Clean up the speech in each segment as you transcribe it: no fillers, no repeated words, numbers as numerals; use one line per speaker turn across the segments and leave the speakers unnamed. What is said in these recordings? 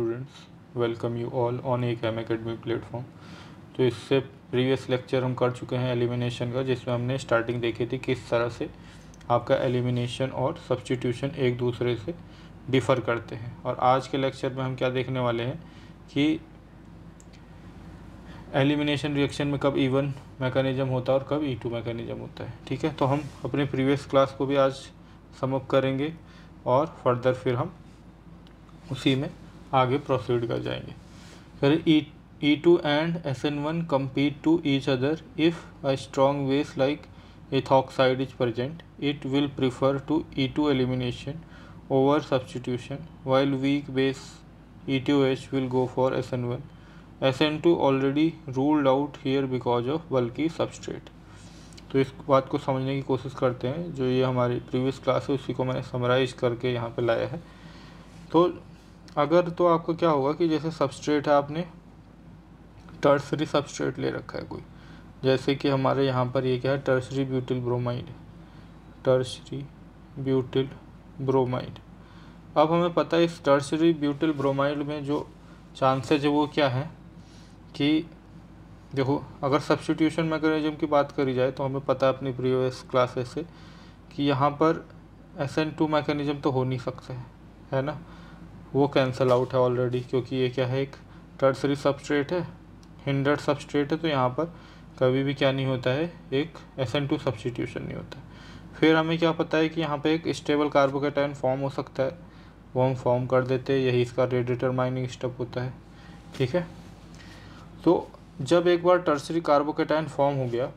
Students, welcome you all on ACAM Academy platform. तो इससे previous lecture हम कर चुके हैं एलिमिनेशन का, जिसमें हमने स्टार्टिंग देखी थी किस तरह से आपका एलिमिनेशन और सब्स्टिट्यूशन एक दूसरे से डिफ़र करते हैं। और आज के लेक्चर में हम क्या देखने वाले हैं कि एलिमिनेशन रिएक्शन में कब E1 मैकेनिज़्म होता है और कब E2 मैकेनिज़्म होता है। ठीक है, तो हम अपने प्रीवियस क्लास को भी आज सम अप करेंगे और फर्दर फिर हम उसी में आगे प्रोसीड कर जाएंगे। फिर E2 and SN1 compete to each other. If a strong base like ethoxide is present, it will prefer to E2 elimination over substitution, while weak base E2H will go for SN1. SN2 already ruled out here because of bulky substrate. तो इस बात को समझने की कोशिश करते हैं। जो ये हमारी प्रीवियस क्लास है उसी को मैंने समराइज करके यहाँ पे लाया है। तो अगर तो आपको क्या होगा कि जैसे सबस्ट्रेट है, आपने टर्सरी सबस्ट्रेट ले रखा है कोई, जैसे कि हमारे यहाँ पर ये क्या है, tertiary butyl bromide, tertiary butyl bromide. अब हमें पता है इस टर्सरी ब्यूटिल ब्रोमाइड में जो चांसेज है वो क्या है कि देखो, अगर सब्स्टिट्यूशन मैकेनिज्म की बात करी जाए तो हमें पता है अपनी प्रीवियस क्लासेस से कि यहाँ पर SN2 मैकेनिज्म तो हो नहीं सकता है ना, वो कैंसिल आउट है ऑलरेडी, क्योंकि ये क्या है, एक टर्सरी सबस्ट्रेट है, हिंडर्ड सबस्ट्रेट है। तो यहाँ पर कभी भी क्या नहीं होता है, एक SN2 सब्स्टिट्यूशन नहीं होता। फिर हमें क्या पता है कि यहाँ पे एक स्टेबल कार्बोकेटायन फॉर्म हो सकता है, वो हम फॉर्म कर देते हैं, यही इसका डिटरमाइनिंग स्टेप होता है। ठीक है, तो जब एक बार टर्सरी कार्बोकेटायन फॉर्म हो गया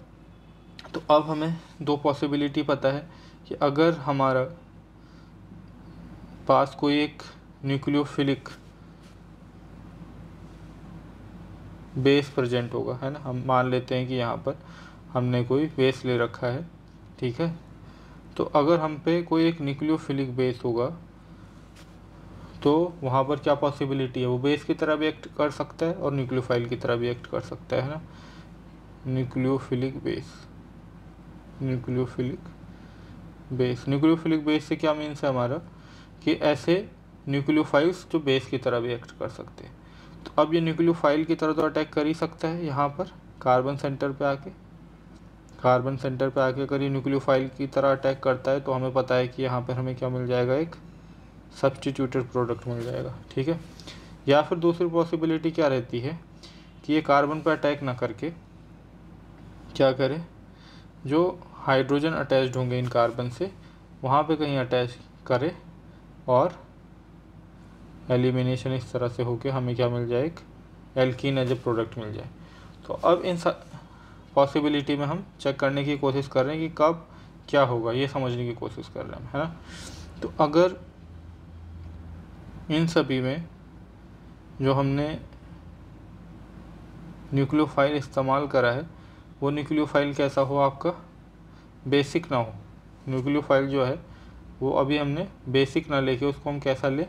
तो अब हमें दो पॉसिबिलिटी पता है कि अगर हमारा पास कोई एक न्यूक्लियोफिलिक बेस प्रेजेंट होगा, है ना, हम मान लेते हैं कि यहाँ पर हमने कोई बेस ले रखा है। ठीक है, तो अगर हम पे कोई एक न्यूक्लियोफिलिक बेस होगा तो वहाँ पर क्या पॉसिबिलिटी है, वो बेस की तरह भी एक्ट कर सकता है और न्यूक्लियोफाइल की तरह भी एक्ट कर सकता है ना। Nucleophilic base, nucleophilic base, nucleophilic base से क्या मीन्स है हमारा कि ऐसे न्यूक्लियोफाइल्स जो बेस की तरह भी एक्ट कर सकते हैं। तो अब ये न्यूक्लियोफाइल की तरह तो अटैक कर ही सकता है, यहाँ पर कार्बन सेंटर पे आके, कार्बन सेंटर पे आके अगर ये न्यूक्लियोफाइल की तरह अटैक करता है तो हमें पता है कि यहाँ पर हमें क्या मिल जाएगा, एक सब्स्टिट्यूटेड प्रोडक्ट मिल जाएगा। ठीक है, या फिर दूसरी पॉसिबिलिटी क्या रहती है कि ये कार्बन पे अटैक ना करके क्या करे, जो हाइड्रोजन अटैच्ड होंगे इन कार्बन से वहाँ पे कहीं अटैच करे और एलिमिनेशन इस तरह से होके हमें क्या मिल जाए, एक एल्कीन एज ए प्रोडक्ट मिल जाए। तो अब इन पॉसिबिलिटी में हम चेक करने की कोशिश कर रहे हैं कि कब क्या होगा, ये समझने की कोशिश कर रहे हैं, है ना। तो अगर इन सभी में जो हमने न्यूक्लियोफाइल इस्तेमाल करा है वो न्यूक्लियोफाइल कैसा हो, आपका बेसिक ना हो। न्यूक्लियोफाइल जो है वो अभी हमने बेसिक ना लेके उसको हम कैसा ले,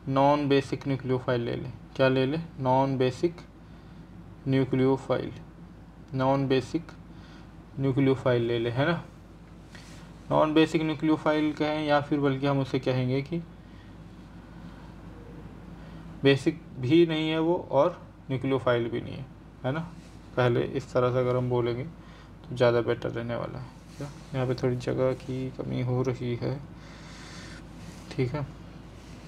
नॉन बेसिक न्यूक्लियोफाइल ले लें। क्या ले लें, non basic nucleophile, non basic nucleophile ले लें, है ना। नॉन बेसिक न्यूक्लियोफाइल कहें या फिर बल्कि हम उसे कहेंगे कि बेसिक भी नहीं है वो और न्यूक्लियोफाइल भी नहीं है ना। पहले इस तरह से अगर हम बोलेंगे तो ज़्यादा बेटर रहने वाला है। क्या यहाँ पे थोड़ी जगह की कमी हो रही है। ठीक है,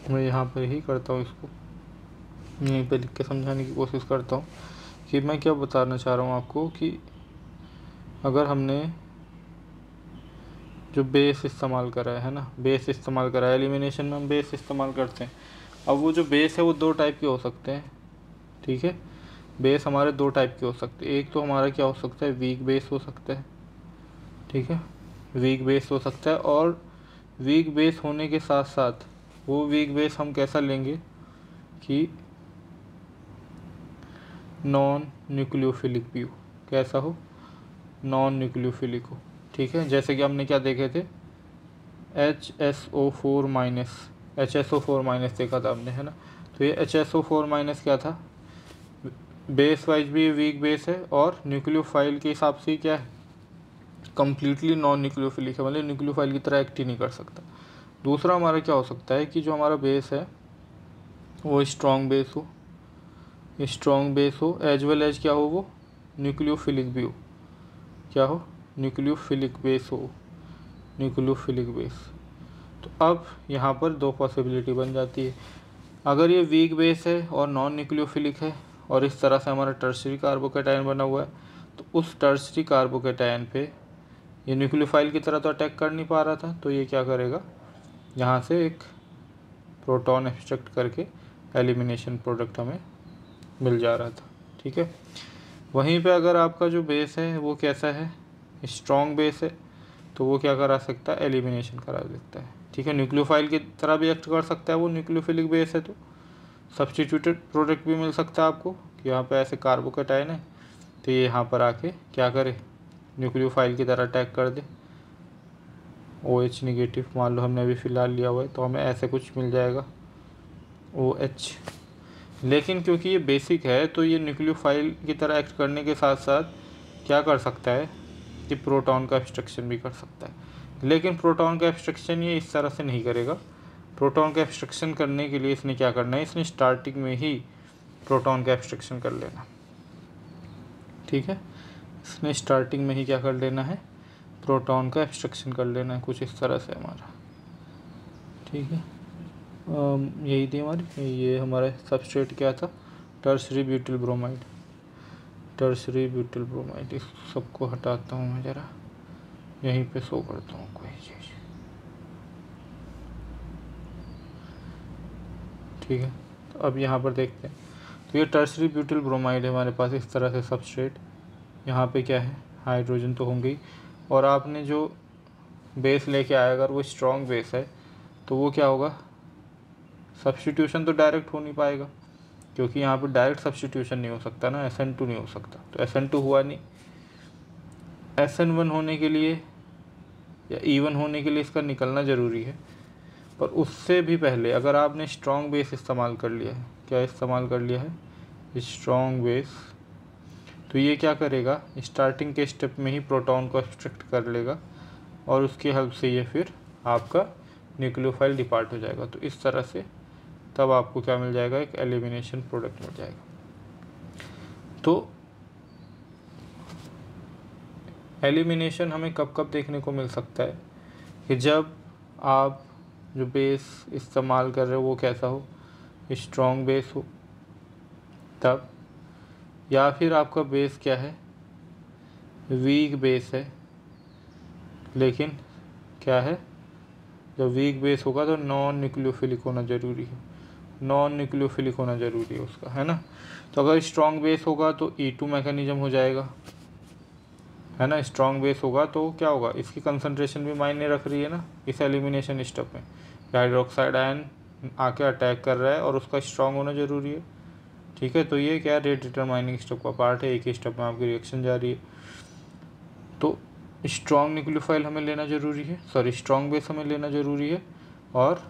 मैं यहाँ पर ही करता हूँ, इसको यहीं पे लिख के समझाने की कोशिश करता हूँ कि मैं क्या बताना चाह रहा हूँ आपको कि अगर हमने जो बेस इस्तेमाल करा है ना, बेस इस्तेमाल करा है, एलिमिनेशन में हम बेस इस्तेमाल करते हैं। अब वो जो बेस है वो दो टाइप के हो सकते हैं। ठीक है, बेस हमारे दो टाइप के हो सकते हैं। एक तो हमारा क्या हो सकता है, वीक बेस हो सकता है। ठीक है, वीक बेस हो सकता है, और वीक बेस होने के साथ साथ वो वीक बेस हम कैसा लेंगे कि नॉन न्यूक्लियोफिलिक भी हो। कैसा हो, नॉन न्यूक्लियोफिलिक हो। ठीक है, जैसे कि हमने क्या देखे थे, HSO4 माइनस देखा था हमने, है ना। तो ये HSO4 माइनस क्या था, बेस वाइज भी वीक बेस है और न्यूक्लियोफाइल के हिसाब से क्या है, कम्प्लीटली नॉन न्यूक्लियोफिलिक है, मतलब न्यूक्लियोफाइल की तरह एक्ट ही नहीं कर सकता। दूसरा हमारा क्या हो सकता है कि जो हमारा बेस है वो स्ट्रॉन्ग बेस हो, स्ट्रॉन्ग बेस हो, एज वेल एज क्या हो, वो न्यूक्लियोफिलिक भी हो, क्या हो, न्यूक्लियोफिलिक बेस हो, न्यूक्लियोफिलिक बेस। तो अब यहाँ पर दो पॉसिबिलिटी बन जाती है। अगर ये वीक बेस है और नॉन न्यूक्लियोफिलिक है और इस तरह से हमारा टर्शरी कार्बोकेटायन बना हुआ है, तो उस टर्शरी कार्बोकेटायन पे ये न्यूक्लियोफाइल की तरह तो अटैक कर नहीं पा रहा था, तो ये क्या करेगा, यहाँ से एक प्रोटॉन एक्सट्रैक्ट करके एलिमिनेशन प्रोडक्ट हमें मिल जा रहा था। ठीक है, वहीं पे अगर आपका जो बेस है वो कैसा है, स्ट्रॉन्ग बेस है, तो वो क्या करा सकता है, एलिमिनेशन करा देता है। ठीक है, न्यूक्लियोफाइल की तरह भी एक्ट कर सकता है, वो न्यूक्लियोफिलिक बेस है तो सब्स्टिट्यूटेड प्रोडक्ट भी मिल सकता है आपको कि यहाँ पे ऐसे कार्बोकेटायन है, तो ये यहाँ पर आके क्या करे, न्यूक्लियोफाइल की तरह अटैक कर दे। OH निगेटिव मान लो हमने अभी फ़िलहाल लिया हुआ है, तो हमें ऐसे कुछ मिल जाएगा OH। लेकिन क्योंकि ये बेसिक है तो ये न्यूक्लियोफाइल की तरह एक्ट करने के साथ साथ क्या कर सकता है कि प्रोटॉन का एब्स्ट्रक्शन भी कर सकता है। लेकिन प्रोटॉन का एब्स्ट्रक्शन ये इस तरह से नहीं करेगा। प्रोटॉन का एब्स्ट्रक्शन करने के लिए इसने क्या करना है, इसने स्टार्टिंग में ही प्रोटॉन का एब्स्ट्रक्शन कर लेना। ठीक है, इसने स्टार्टिंग में ही क्या कर लेना है, प्रोटॉन का एब्स्ट्रक्शन कर लेना है, कुछ इस तरह से हमारा। ठीक है, यही थी हमारी, ये हमारा सबस्ट्रेट क्या था, tertiary butyl bromide, tertiary butyl bromide. इस सबको हटाता हूँ मैं ज़रा, यहीं पे शो करता हूँ कोई चीज़। ठीक है, तो अब यहाँ पर देखते हैं, तो ये टर्शरी ब्यूटिल ब्रोमाइड है हमारे पास इस तरह से सबस्ट्रेट। यहाँ पे क्या है, हाइड्रोजन तो होंगे ही, और आपने जो बेस लेके आया अगर वो स्ट्रॉन्ग बेस है तो वो क्या होगा, सब्स्टिट्यूशन तो डायरेक्ट हो नहीं पाएगा, क्योंकि यहाँ पर डायरेक्ट सब्स्टिट्यूशन नहीं हो सकता ना, SN2 नहीं हो सकता, तो SN2 हुआ नहीं। SN1 होने के लिए या E1 होने के लिए इसका निकलना ज़रूरी है, पर उससे भी पहले अगर आपने स्ट्रॉन्ग बेस इस्तेमाल कर लिया है, क्या इस्तेमाल कर लिया है, स्ट्रॉन्ग बेस, तो ये क्या करेगा, स्टार्टिंग के स्टेप में ही प्रोटॉन को एक्सट्रैक्ट कर लेगा और उसकी हेल्प से ये फिर आपका न्यूक्लियोफाइल डिपार्ट हो जाएगा। तो इस तरह से तब आपको क्या मिल जाएगा, एक एलिमिनेशन प्रोडक्ट मिल जाएगा। तो एलिमिनेशन हमें कब कब देखने को मिल सकता है कि जब आप जो बेस इस्तेमाल कर रहे हो वो कैसा हो, स्ट्रॉन्ग बेस हो तब, या फिर आपका बेस क्या है, वीक बेस है, लेकिन क्या है, जब वीक बेस होगा तो नॉन न्यूक्लियोफिलिक होना ज़रूरी है, नॉन न्यूक्लियोफिलिक होना ज़रूरी है उसका, है ना। तो अगर स्ट्रॉन्ग बेस होगा तो E2 मैकेनिज्म हो जाएगा, है ना। स्ट्रॉन्ग बेस होगा तो क्या होगा, इसकी कंसंट्रेशन भी मायने रख रही है ना इस एलिमिनेशन स्टेप में। हाइड्रोक्साइड आयन आके अटैक कर रहा है और उसका स्ट्रॉन्ग होना ज़रूरी है। ठीक है, तो ये क्या रेट डिटरमाइनिंग स्टेप का पार्ट है, एक ही स्टेप में आपकी रिएक्शन जा रही है। तो स्ट्रॉन्ग न्यूक्लियोफाइल हमें लेना ज़रूरी है, सॉरी स्ट्रॉन्ग बेस हमें लेना ज़रूरी है, और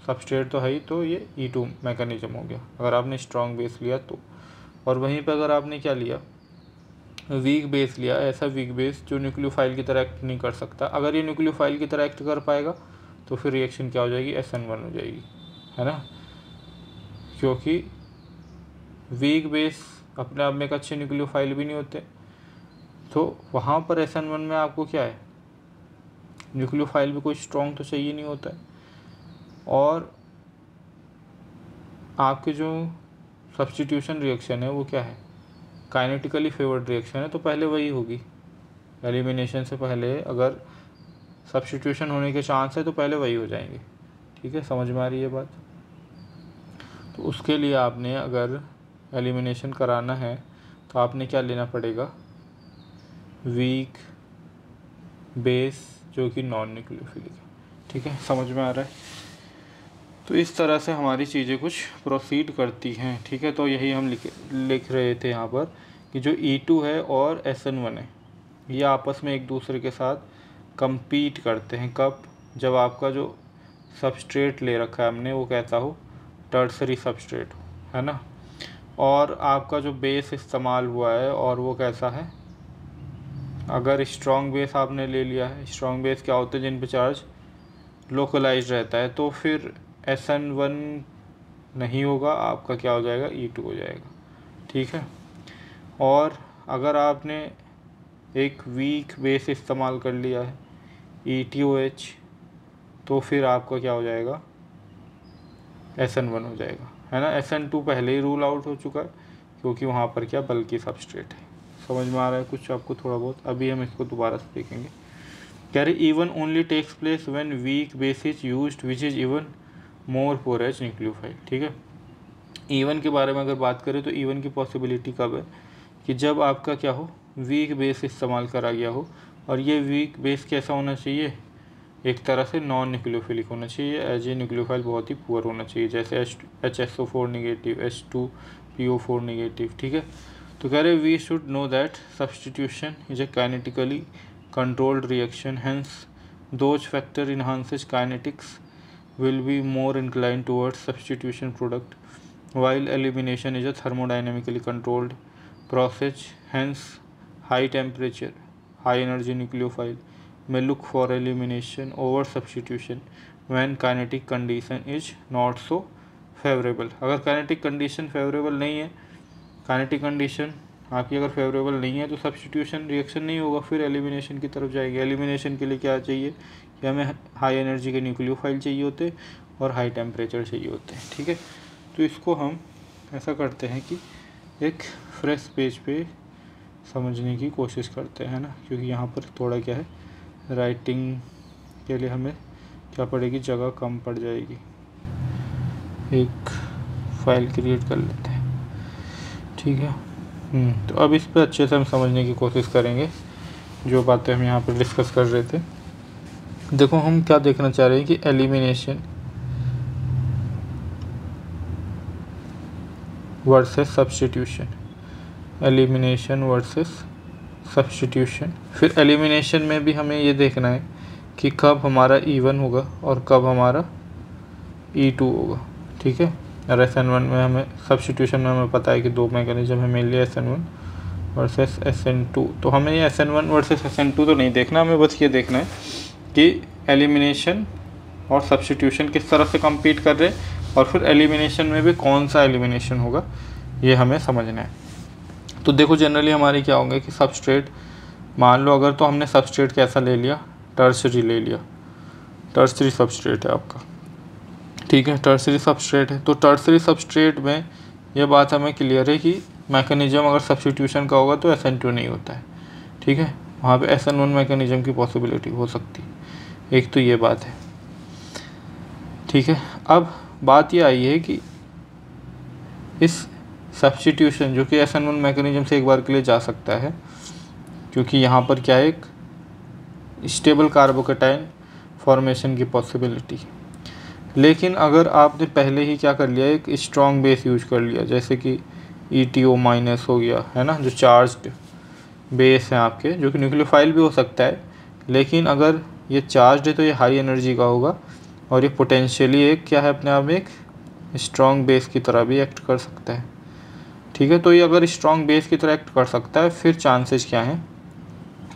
सबस्ट्रेट तो है ही, तो ये E2 मैकेनिज्म हो गया अगर आपने स्ट्रॉन्ग बेस लिया तो। और वहीं पर अगर आपने क्या लिया, वीक बेस लिया, ऐसा वीक बेस जो न्यूक्लियोफाइल की तरह एक्ट नहीं कर सकता, अगर ये न्यूक्लियोफाइल की तरह एक्ट कर पाएगा तो फिर रिएक्शन क्या हो जाएगी, SN1 हो जाएगी, है ना। क्योंकि वीक बेस अपने आप में एक अच्छे न्यूक्लियोफाइल भी नहीं होते, तो वहाँ पर SN1 में आपको क्या है, न्यूक्लियोफाइल भी कोई स्ट्रॉन्ग तो चाहिए नहीं होता है, और आपके जो सब्स्टिट्यूशन रिएक्शन है वो क्या है, काइनेटिकली फेवर्ड रिएक्शन है, तो पहले वही होगी। एलिमिनेशन से पहले अगर सब्स्टिट्यूशन होने के चांस है तो पहले वही हो जाएंगे। ठीक है, समझ में आ रही है बात। तो उसके लिए आपने अगर एलिमिनेशन कराना है तो आपने क्या लेना पड़ेगा, वीक बेस जो कि नॉन न्यूक्लियोफिलिक है। ठीक है, समझ में आ रहा है। तो इस तरह से हमारी चीज़ें कुछ प्रोसीड करती हैं। ठीक है, तो यही हम लिख रहे थे यहाँ पर कि जो E2 है और SN1 है ये आपस में एक दूसरे के साथ compete करते हैं। कब, जब आपका जो सबस्ट्रेट ले रखा है हमने वो कैसा हो, टर्सरी सबस्ट्रेट हो, है ना, और आपका जो बेस इस्तेमाल हुआ है और वो कैसा है, अगर स्ट्रॉन्ग बेस आपने ले लिया है, स्ट्रॉन्ग बेस क्या होते हैं जिन पे चार्ज लोकलाइज रहता है, तो फिर SN1 नहीं होगा, आपका क्या हो जाएगा, E2 हो जाएगा। ठीक है। और अगर आपने एक वीक बेस इस्तेमाल कर लिया है ETOH, तो फिर आपका क्या हो जाएगा, SN1 हो जाएगा, है ना। SN2 पहले ही रूल आउट हो चुका है क्योंकि वहाँ पर क्या बल्कि सबस्ट्रेट है। समझ में आ रहा है कुछ आपको थोड़ा बहुत? अभी हम इसको दोबारा से देखेंगे। कह रहे even only takes place when weak base is used which is even more porous nucleophile. ठीक है। इवन के बारे में अगर बात करें तो इवन की पॉसिबिलिटी कब है कि जब आपका क्या हो, वीक बेस इस्तेमाल करा गया हो, और ये वीक बेस कैसा होना चाहिए, एक तरह से नॉन न्यूक्लियोफिलिक होना चाहिए, एज ए न्यूक्लियोफाइल बहुत ही पुअर होना चाहिए, जैसे HSO4 नेगेटिव, H2PO4 नेगेटिव। ठीक है। तो कह रहे we should know that substitution is a kinetically controlled reaction, hence those factor enhances kinetics will be more inclined towards substitution product, while elimination is a thermodynamically controlled process. Hence, high temperature, high energy nucleophile may look for elimination over substitution when kinetic condition is not so favorable. अगर kinetic condition favorable नहीं है, kinetic condition आपकी अगर favourable नहीं है, तो substitution reaction नहीं होगा, फिर एलिमिनेशन की तरफ जाएगी। एलिमिनेशन के लिए क्या चाहिए कि हमें हाई एनर्जी के न्यूक्लियोफाइल चाहिए होते और हाई टेम्परेचर चाहिए होते हैं। ठीक है। तो इसको हम ऐसा करते हैं कि एक फ्रेश पेज पे समझने की कोशिश करते हैं ना, क्योंकि यहाँ पर थोड़ा क्या है, राइटिंग के लिए हमें क्या पड़ेगी, जगह कम पड़ जाएगी। एक फाइल क्रिएट कर लेते हैं। ठीक है। तो अब इस पर अच्छे से हम समझने की कोशिश करेंगे जो बातें हम यहाँ पर डिस्कस कर रहे थे। देखो हम क्या देखना चाह रहे हैं कि elimination versus substitution, elimination versus substitution. फिर एलिमिनेशन में भी हमें ये देखना है कि कब हमारा E1 होगा और कब हमारा E2 होगा। ठीक है। और SN1 में हमें सब्स्टिट्यूशन में हमें पता है कि दो मैकेनिज्म है मेनली, SN1 वर्सेस SN2। तो हमें ये SN1 वर्सेस SN2 तो नहीं देखना, हमें बस ये देखना है कि एलिमिनेशन और सब्स्टिट्यूशन किस तरह से कम्पीट कर रहे हैं, और फिर एलिमिनेशन में भी कौन सा एलिमिनेशन होगा ये हमें समझना है। तो देखो जनरली हमारी क्या होंगे कि सबस्ट्रेट, मान लो अगर तो हमने सबस्ट्रेट कैसा ले लिया, टर्सरी ले लिया, टर्सरी सबस्ट्रेट है आपका। ठीक है। टर्सरी सबस्ट्रेट है, तो टर्सरी सबस्ट्रेट में ये बात हमें क्लियर है कि मैकेनिज्म अगर सब्स्टिट्यूशन का होगा तो SN2 नहीं होता है। ठीक है। वहाँ पे SN1 मैकेनिज्म की पॉसिबिलिटी हो सकती है, एक तो ये बात है। ठीक है। अब बात ये आई है कि इस सब्स्टिट्यूशन जो कि SN1 मैकेनिज्म से एक बार के लिए जा सकता है, क्योंकि यहाँ पर क्या है, एक स्टेबल कार्बोकेटाइन फॉर्मेशन की पॉसिबिलिटी। लेकिन अगर आपने पहले ही क्या कर लिया, एक स्ट्रॉन्ग बेस यूज कर लिया, जैसे कि ETO माइनस हो गया, है ना, जो चार्ज्ड बेस हैं आपके, जो कि न्यूक्लियोफाइल भी हो सकता है, लेकिन अगर ये चार्ज्ड है तो ये हाई एनर्जी का होगा, और ये पोटेंशियली एक क्या है, अपने आप में एक स्ट्रॉन्ग बेस की तरह भी एक्ट कर सकता है। ठीक है। तो ये अगर स्ट्रॉन्ग बेस की तरह एक्ट कर सकता है, फिर चांसेस क्या हैं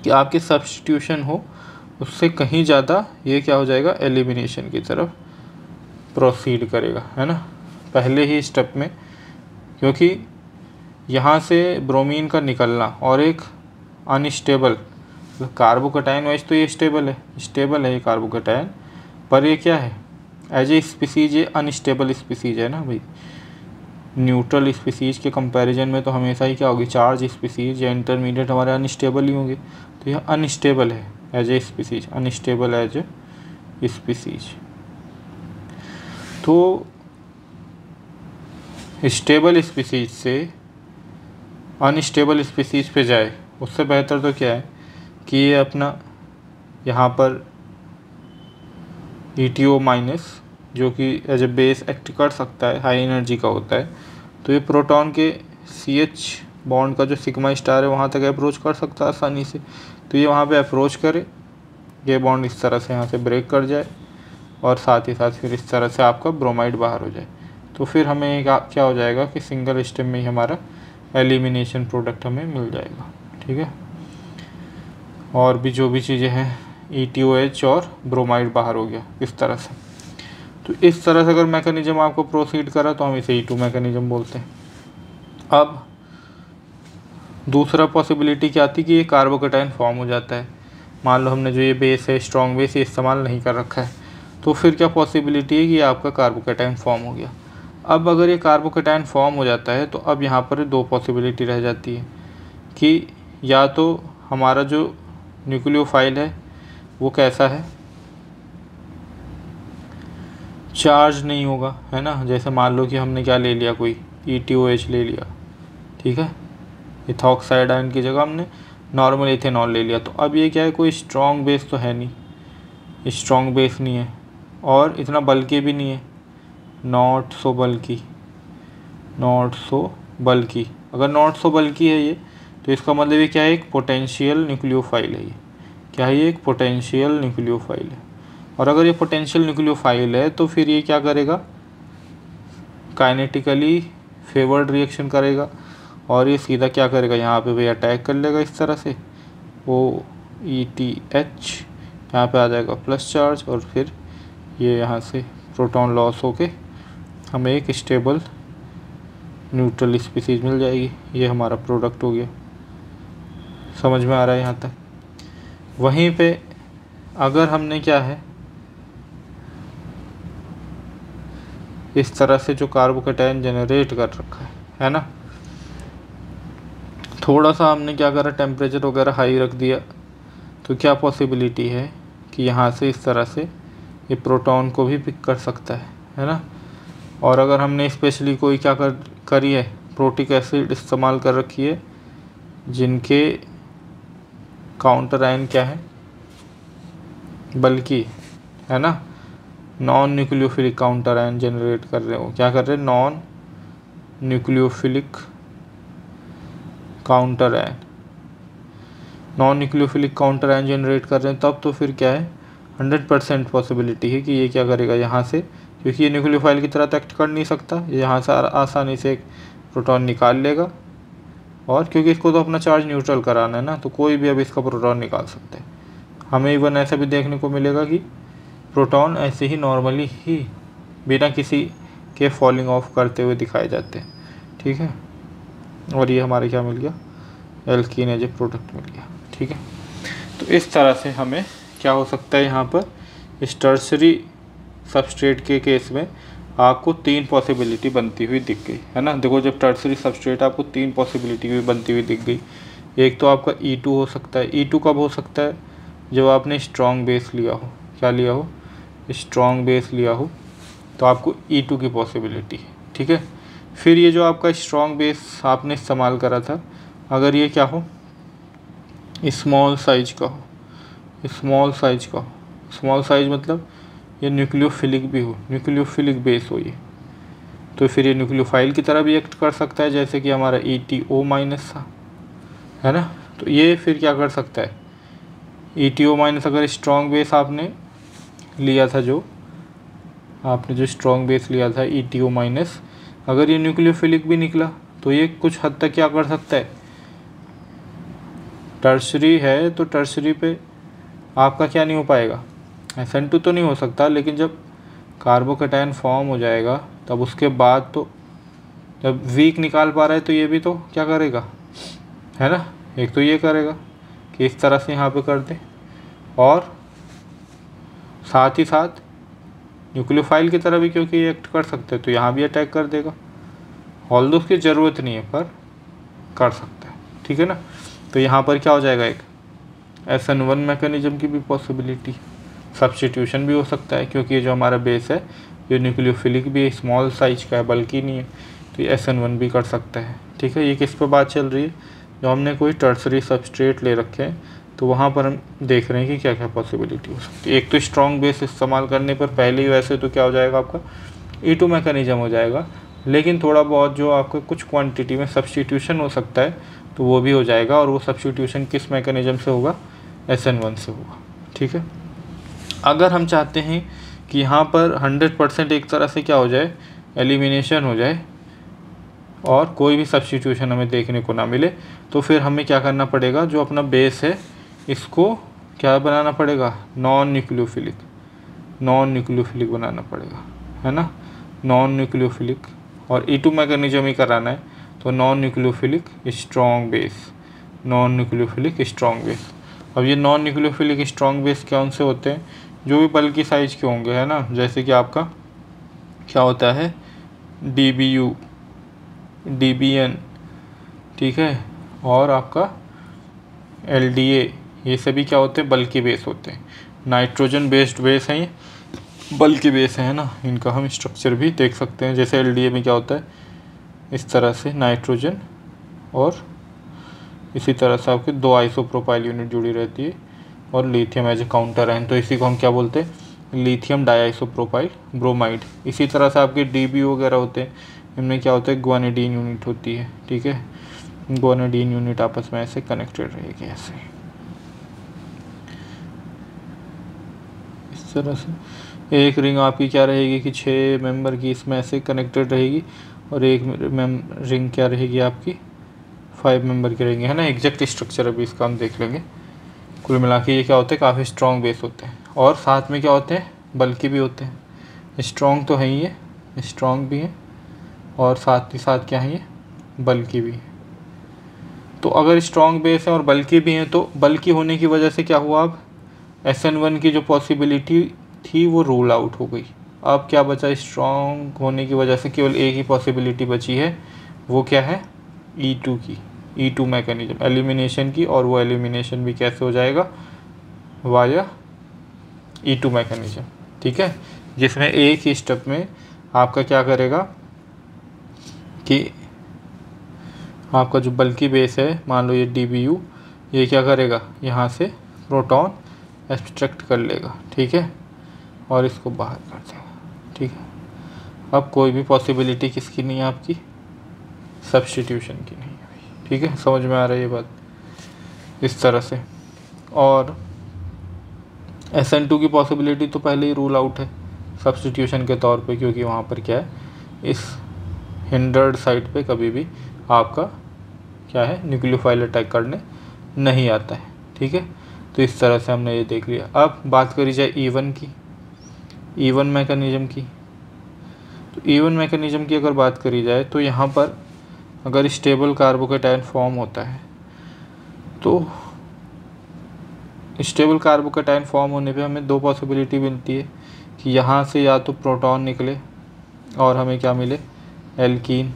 कि आपके सब्स्टिट्यूशन हो उससे कहीं ज़्यादा ये क्या हो जाएगा, एलिमिनेशन की तरफ प्रोसीड करेगा, है ना, पहले ही स्टेप में। क्योंकि यहाँ से ब्रोमीन का निकलना और एक अनस्टेबल कार्बोकेटाइन वाइज तो ये स्टेबल है ये कार्बोकेटाइन, पर ये क्या है, एज ए स्पीसीज ये अनस्टेबल स्पीसीज है ना भाई। न्यूट्रल स्पीसीज के कंपैरिजन में तो हमेशा ही क्या होगी, चार्ज स्पीसीज या इंटरमीडिएट हमारे अनस्टेबल ही होंगे। तो यह अनस्टेबल है as a species, unstable as a species. तो स्टेबल स्पीसीज से अनस्टेबल स्पीसीज पे जाए, उससे बेहतर तो क्या है कि ये अपना यहाँ पर ETO माइनस, जो कि एज ए बेस एक्ट कर सकता है, हाई एनर्जी का होता है, तो ये प्रोटॉन के CH बॉन्ड का जो सिग्मा स्टार है वहाँ तक अप्रोच कर सकता है आसानी से। तो ये वहाँ पे अप्रोच करे, ये बॉन्ड इस तरह से यहाँ से ब्रेक कर जाए, और साथ ही साथ फिर इस तरह से आपका ब्रोमाइड बाहर हो जाए। तो फिर हमें क्या हो जाएगा कि सिंगल स्टेप में ही हमारा एलिमिनेशन प्रोडक्ट हमें मिल जाएगा। ठीक है। और भी जो भी चीज़ें हैं, ETOH और ब्रोमाइड बाहर हो गया इस तरह से। तो इस तरह से अगर मैकेनिज्म आपको प्रोसीड करा तो हम इसे E2 मैकेनिज्म बोलते हैं। अब दूसरा पॉसिबिलिटी क्या आती है कि ये कार्बोकेटाइन फॉर्म हो जाता है। मान लो हमने जो ये बेस है, स्ट्रॉन्ग बेस, ये इस्तेमाल नहीं कर रखा है, तो फिर क्या पॉसिबिलिटी है कि आपका कार्बोकेटाइन फॉर्म हो गया। अब अगर ये कार्बोकेटाइन फॉर्म हो जाता है तो अब यहाँ पर दो पॉसिबिलिटी रह जाती है कि या तो हमारा जो न्यूक्लियोफाइल है वो कैसा है, चार्ज नहीं होगा, है ना। जैसे मान लो कि हमने क्या ले लिया, कोई ETOH ले लिया, ठीक है, इथॉक्साइड आयन की जगह हमने नॉर्मल इथेनॉल ले लिया। तो अब ये क्या है, कोई स्ट्रॉन्ग बेस तो है नहीं, स्ट्रॉन्ग बेस नहीं है और इतना बल्कि भी नहीं है, नॉट सो बल्कि, नॉट सो बल्कि। अगर नॉट सो बल्कि है ये, तो इसका मतलब ये क्या है, एक पोटेंशियल न्यूक्लियोफाइल है। ये क्या है, ये एक पोटेंशियल न्यूक्लियोफाइल है। और अगर ये पोटेंशियल न्यूक्लियोफाइल है तो फिर ये क्या करेगा, काइनेटिकली फेवर्ड रिएक्शन करेगा और ये सीधा क्या करेगा, यहाँ पे भी अटैक कर लेगा इस तरह से, OETH यहाँ पे आ जाएगा प्लस चार्ज और फिर ये यहाँ से प्रोटॉन लॉस होके हमें एक स्टेबल न्यूट्रल स्पीसीज मिल जाएगी। ये हमारा प्रोडक्ट हो गया। समझ में आ रहा है यहाँ तक। वहीं पे अगर हमने क्या है, इस तरह से जो कार्बोकेटाइन जनरेट कर रखा है ना, थोड़ा सा हमने क्या करा, टेम्परेचर वगैरह हाई रख दिया, तो क्या पॉसिबिलिटी है कि यहाँ से इस तरह से ये प्रोटॉन को भी पिक कर सकता है ना। और अगर हमने स्पेशली कोई क्या करी है, प्रोटिक एसिड इस्तेमाल कर रखी है जिनके काउंटर आयन क्या है, बल्कि, है ना, non nucleophilic counter ion generate कर रहे हो, क्या कर रहे हैं, non nucleophilic counter ion, non nucleophilic counter ion generate कर रहे हैं, तब तो फिर क्या है, 100% पॉसिबिलिटी है कि ये क्या करेगा यहाँ से, क्योंकि ये न्यूक्लियोफाइल की तरह तो एक्ट कर नहीं सकता, ये यहाँ से आसानी से एक प्रोटॉन निकाल लेगा। और क्योंकि इसको तो अपना चार्ज न्यूट्रल कराना है ना, तो कोई भी अब इसका प्रोटॉन निकाल सकता है। हमें इवन ऐसा भी देखने को मिलेगा कि प्रोटॉन ऐसे ही नॉर्मली ही बिना किसी के फॉलिंग ऑफ करते हुए दिखाए जाते हैं, ठीक है। और ये हमारे क्या मिल गया, एल्कीन एज ए प्रोडक्ट मिल गया, ठीक है। तो इस तरह से हमें क्या हो सकता है, यहाँ पर इस टर्सरी सबस्ट्रेट के केस में आपको 3 पॉसिबिलिटी बनती हुई दिख गई, है ना। देखो, जब टर्सरी सबस्ट्रेट आपको 3 पॉसिबिलिटी भी बनती हुई दिख गई, एक तो आपका E2 हो सकता है। E2 कब हो सकता है, जब आपने स्ट्रॉन्ग बेस लिया हो, क्या लिया हो, स्ट्रॉन्ग बेस लिया हो, तो आपको E2 की पॉसिबिलिटी है, ठीक है। फिर ये जो आपका स्ट्रॉन्ग बेस आपने इस्तेमाल करा था, अगर ये क्या हो, स्मॉल साइज का हो, स्मॉल साइज का हो, स्मॉल साइज मतलब ये न्यूक्लियोफिलिक भी हो, न्यूक्लियोफिलिक बेस हो ये, तो फिर ये न्यूक्लियोफाइल की तरह भी एक्ट कर सकता है, जैसे कि हमारा ETO- था, है ना। तो ये फिर क्या कर सकता है, ETO- अगर स्ट्रॉन्ग बेस आपने लिया था, जो आपने जो स्ट्रॉन्ग बेस लिया था ETO-, अगर ये न्यूक्लियोफिलिक भी निकला तो ये कुछ हद तक क्या कर सकता है, टर्सरी है तो टर्सरी पे आपका क्या नहीं हो पाएगा, SN2 तो नहीं हो सकता, लेकिन जब कार्बोकेटाइन फॉर्म हो जाएगा तब उसके बाद तो जब वीक निकाल पा रहा है तो ये भी तो क्या करेगा, है ना। एक तो ये करेगा कि इस तरह से यहाँ पे कर दे, और साथ ही साथ न्यूक्लियोफाइल की तरह भी क्योंकि ये एक्ट कर सकते हैं तो यहाँ भी अटैक कर देगा। ऑल्दो उसकी ज़रूरत नहीं है पर कर सकता है, ठीक है ना। तो यहाँ पर क्या हो जाएगा, एक SN1 मैकेनिज्म की भी पॉसिबिलिटी, सब्स्टिट्यूशन भी हो सकता है, क्योंकि ये जो हमारा बेस है ये न्यूक्लियोफिलिक भी है, स्मॉल साइज का है, बल्कि नहीं है, तो ये SN1 भी कर सकता है, ठीक है। ये किस पर बात चल रही है, जो हमने कोई टर्सरी सबस्ट्रेट ले रखे हैं तो वहाँ पर हम देख रहे हैं कि क्या क्या पॉसिबिलिटी हो सकती है। एक तो स्ट्रॉन्ग बेस इस्तेमाल करने पर पहले ही वैसे तो क्या हो जाएगा, आपका E2 मैकेनिज्म हो जाएगा, लेकिन थोड़ा बहुत जो आपका कुछ क्वांटिटी में सब्स्टिट्यूशन हो सकता है तो वो भी हो जाएगा, और वो सब्स्टिट्यूशन किस मैकेनिज्म से होगा, SN1 से होगा, ठीक है। अगर हम चाहते हैं कि यहाँ पर 100% एक तरह से क्या हो जाए, एलिमिनेशन हो जाए और कोई भी सब्स्टिट्यूशन हमें देखने को ना मिले, तो फिर हमें क्या करना पड़ेगा, जो अपना बेस है इसको क्या बनाना पड़ेगा, नॉन न्यूक्लियोफिलिक बनाना पड़ेगा, है ना, नॉन न्यूक्लियोफिलिक, और E2 मैकेनिज्म ही कराना है तो non nucleophilic strong base, non nucleophilic strong base. अब ये नॉन न्यूक्लियोफिलिक स्ट्रॉन्ग बेस कौन से होते हैं, जो भी बल्कि साइज के होंगे, है ना, जैसे कि आपका क्या होता है DBU, DBN, ठीक है, और आपका LDA, ये सभी क्या होते हैं, बल्कि बेस होते हैं। नाइट्रोजन बेस्ड बेस हैं, ये बल्कि बेस है ना, इनका हम स्ट्रक्चर भी देख सकते हैं। जैसे LDA में क्या होता है, इस तरह से नाइट्रोजन और इसी तरह से आपके 2 आइसोप्रोपाइल यूनिट जुड़ी रहती है और लिथियम एज ए काउंटर है, तो इसी को हम क्या बोलते हैं, लिथियम डाइआइसोप्रोपाइल ब्रोमाइड। इसी तरह से आपके DB वगैरह होते हैं, इनमें क्या होता है, ग्वानिडीन यूनिट होती है, ठीक है, ग्वानिडीन यूनिट आपस में ऐसे कनेक्टेड रहेगी, ऐसे इस तरह से। एक रिंग आपकी क्या रहेगी कि 6 मेंबर की इसमें ऐसे कनेक्टेड रहेगी, और एक रिंग क्या रहेगी आपकी 5 मेंबर की रहेंगी, है ना। एग्जैक्ट स्ट्रक्चर अभी इसका हम देख लेंगे। कुल मिला के ये क्या होते हैं, काफ़ी स्ट्रॉन्ग बेस होते हैं, और साथ में क्या होते हैं, बल्कि भी होते हैं। स्ट्रॉन्ग तो है ही है, स्ट्रॉन्ग भी है, और साथ ही साथ क्या है, ये बल्कि भी है। तो अगर स्ट्रॉन्ग बेस है और बल्कि भी हैं, तो बल्कि होने की वजह से क्या हुआ, अब SN1 की जो पॉसिबिलिटी थी वो रूल आउट हो गई। अब क्या बचा, स्ट्रॉन्ग होने की वजह से केवल एक ही पॉसिबिलिटी बची है, वो क्या है, E2 की, E2 मैकेनिज्म एलिमिनेशन की, और वो एलिमिनेशन भी कैसे हो जाएगा, वाया E2 मैकेनिज्म, ठीक है, जिसमें एक ही स्टेप में आपका क्या करेगा कि आपका जो बल्कि बेस है, मान लो ये DBU, ये क्या करेगा, यहाँ से प्रोटॉन एब्स्ट्रैक्ट कर लेगा, ठीक है, और इसको बाहर कर देगा, ठीक है। अब कोई भी पॉसिबिलिटी किसकी नहीं है, आपकी सब्स्टिट्यूशन की नहीं है, ठीक है, समझ में आ रही है ये बात, इस तरह से। और SN2 की पॉसिबिलिटी तो पहले ही रूल आउट है सब्स्टिट्यूशन के तौर पे, क्योंकि वहाँ पर क्या है, इस हिंडर्ड साइड पे कभी भी आपका क्या है, न्यूक्लियोफाइल अटैक करने नहीं आता है, ठीक है। तो इस तरह से हमने ये देख लिया। अब बात करी जाए E1 की, E1 मैकेनिज्म की। तो E1 मैकेनिज्म की अगर बात करी जाए, तो यहाँ पर अगर स्टेबल कार्बोकेटायन फॉर्म होता है, तो स्टेबल कार्बोकेटायन फॉर्म होने पे हमें 2 पॉसिबिलिटी मिलती है कि यहाँ से या तो प्रोटॉन निकले और हमें क्या मिले, एल्कीन,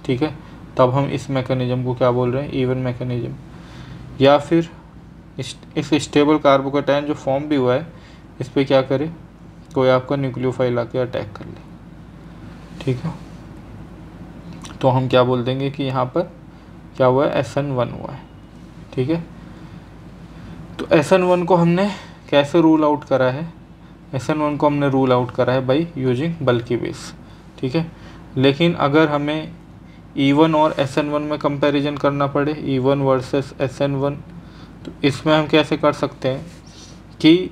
ठीक है, तब हम इस मैकेनिज्म को क्या बोल रहे हैं, E1 मैकेनिज्म। या फिर इस स्टेबल कार्बोकेटायन जो फॉर्म भी हुआ है, इस पर क्या करे, कोई आपका न्यूक्लियोफाइल आके अटैक कर ले, ठीक है, तो हम क्या बोल देंगे कि यहाँ पर क्या हुआ है, SN1 हुआ है, ठीक है। तो SN1 को हमने कैसे रूल आउट करा है, SN1 को हमने रूल आउट करा है बाई यूजिंग बल्कि बेस, ठीक है। लेकिन अगर हमें E1 और SN1 में कंपैरिजन करना पड़े, E1 वर्सेस SN1, तो इसमें हम कैसे कर सकते हैं कि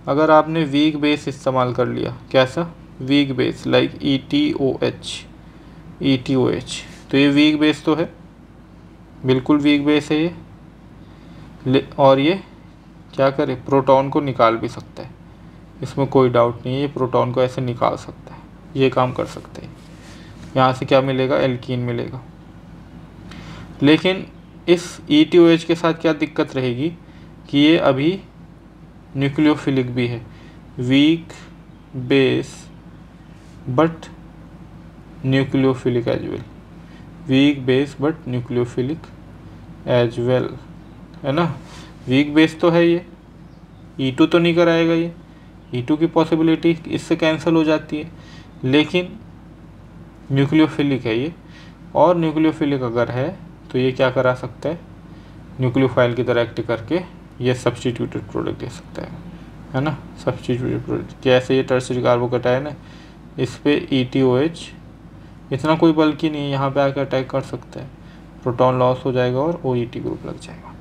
अगर आपने वीक बेस इस्तेमाल कर लिया, कैसा वीक बेस, लाइक ETOH, तो ये वीक बेस तो है, बिल्कुल वीक बेस है ये, और ये क्या करे, प्रोटॉन को निकाल भी सकता है, इसमें कोई डाउट नहीं है, ये प्रोटॉन को ऐसे निकाल सकता है, ये काम कर सकते हैं। यहाँ से क्या मिलेगा, एल्कीन मिलेगा। लेकिन इस ETOH के साथ क्या दिक्कत रहेगी कि ये अभी न्यूक्लियोफिलिक भी है, weak base but nucleophilic as well, weak base but nucleophilic as well, है ना। वीक बेस तो है ये, E2 तो नहीं कराएगा ये, E2 की पॉसिबिलिटी इससे कैंसिल हो जाती है, लेकिन न्यूक्लियोफिलिक है ये, और न्यूक्लियोफिलिक अगर है तो ये क्या करा सकता है, न्यूक्लियोफाइल की तरह एक्ट करके ये सब्स्टिट्यूटेड प्रोडक्ट दे सकता है ना, सब्स्टिट्यूटेड प्रोडक्ट। जैसे ये टर्शियरी कार्बोकेटायन है, इस पे ETOH इतना कोई बल्कि नहीं है, यहाँ पे आकर अटैक कर सकता है, प्रोटॉन लॉस हो जाएगा और OET ग्रुप लग जाएगा।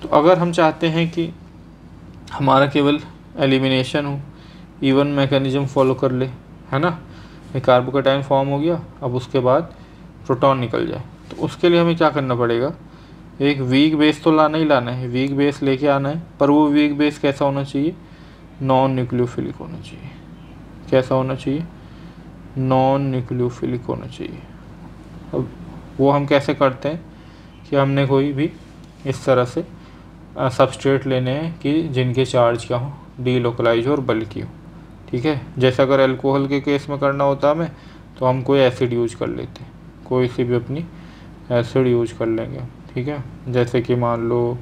तो अगर हम चाहते हैं कि हमारा केवल एलिमिनेशन हो, E1 मैकेनिज्म फॉलो कर ले, है ना, ये कार्बोकेटायन फॉर्म हो गया, अब उसके बाद प्रोटॉन निकल जाए, तो उसके लिए हमें क्या करना पड़ेगा, एक वीक बेस तो लाना ही लाना है, वीक बेस लेके आना है, पर वो वीक बेस कैसा होना चाहिए, नॉन न्यूक्लियोफिलिक होना चाहिए, कैसा होना चाहिए, नॉन न्यूक्लियोफिलिक होना चाहिए। अब वो हम कैसे करते हैं कि हमने कोई भी इस तरह से सबस्ट्रेट लेने हैं कि जिनके चार्ज क्या हो, डीलोकलाइज हो और बल्कि हो, ठीक है। जैसे अगर अल्कोहल के केस में करना होता हमें तो हम कोई एसिड यूज कर लेते, कोई सी भी अपनी एसिड यूज कर लेंगे, ठीक है। जैसे कि मान लो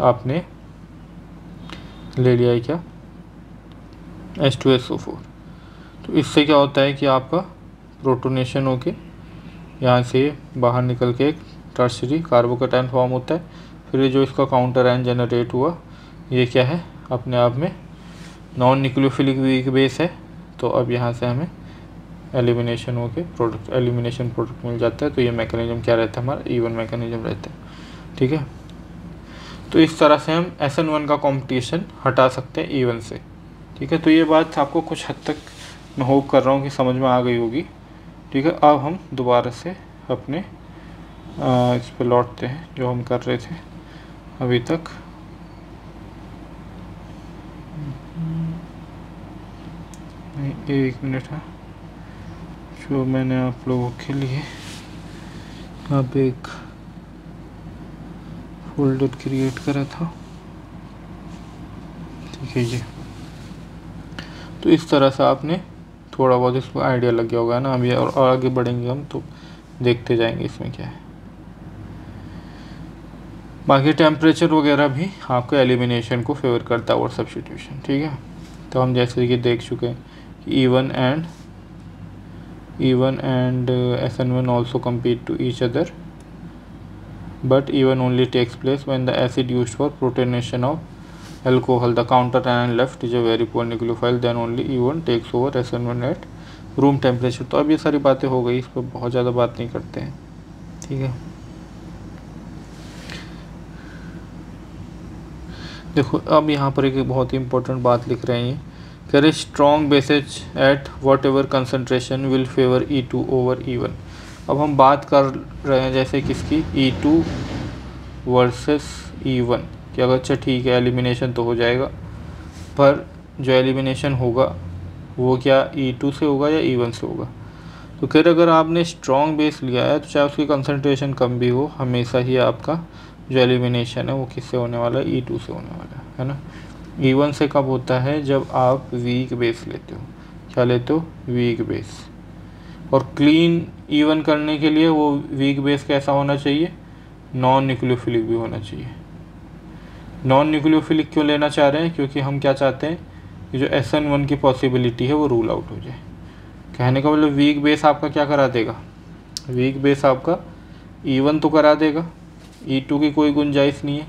आपने ले लिया है क्या, H2SO4, तो इससे क्या होता है कि आपका प्रोटोनेशन होके यहाँ से बाहर निकल के एक टर्शरी कार्बोकेटायन फॉर्म होता है। फिर ये जो इसका काउंटर आयन जनरेट हुआ ये क्या है, अपने आप में नॉन न्यूक्लियोफिलिक वीक बेस है। तो अब यहाँ से हमें एलिमिनेशन होके एलिमिनेशन प्रोडक्ट मिल जाता है। तो ये मैकेनिज्म क्या रहता है, हमारा इवन मैकेनिज्म रहता है, ठीक है। तो इस तरह से हम SN1 का कॉम्पिटिशन हटा सकते हैं इवन से, ठीक है। तो ये बात आपको कुछ हद तक मैं होप कर रहा हूँ कि समझ में आ गई होगी, ठीक है। अब हम दोबारा से अपने इस पे लौटते हैं जो हम कर रहे थे अभी तक। एक मिनट है, जो मैंने आप लोगों के लिए अब एक फोल्डर क्रिएट करा था, ठीक है। ये तो इस तरह से आपने थोड़ा बहुत इसको आइडिया लग गया होगा ना। अभी और आगे बढ़ेंगे हम तो देखते जाएंगे इसमें क्या है। बाकी टेम्परेचर वगैरह भी आपको एलिमिनेशन को फेवर करता है और सब्स्टिट्यूशन, ठीक है। तो हम जैसे कि देख चुके हैं कि even and SN1 also compete to each other, but even only takes place when the acid used for protonation of alcohol, the counter ion left is a very poor nucleophile, then only E1 takes over SN1 at room temperature. तो अब ये सारी बातें हो गई, इस पर बहुत ज़्यादा बात नहीं करते हैं, ठीक है। देखो अब यहाँ पर एक बहुत ही इंपॉर्टेंट बात लिख रहे हैं, कह रहे strong bases at whatever concentration will favour E2 over E1। अब हम बात कर रहे हैं जैसे किसकी, E2 वर्सेस E1 कि अगर अच्छा ठीक है एलिमिनेशन तो हो जाएगा, पर जो एलिमिनेशन होगा वो क्या E2 से होगा या E1 से होगा। तो खैर अगर आपने स्ट्रॉन्ग बेस लिया है तो चाहे उसकी कंसनट्रेशन कम भी हो, हमेशा ही आपका जो एलिमिनेशन है वो किससे होने वाला है, E2 से होने वाला है ना। E1 से कब होता है, जब आप वीक बेस लेते हो। क्या लेते हो, वीक बेस। और क्लीन E1 करने के लिए वो वीक बेस कैसा होना चाहिए, नॉन न्यूक्लियोफिलिक भी होना चाहिए। नॉन न्यूक्लियोफिलिक क्यों लेना चाह रहे हैं, क्योंकि हम क्या चाहते हैं कि जो SN1 की पॉसिबिलिटी है वो रूल आउट हो जाए। कहने का मतलब वीक बेस आपका क्या करा देगा, वीक बेस आपका E1 तो करा देगा, E2 की कोई गुंजाइश नहीं है।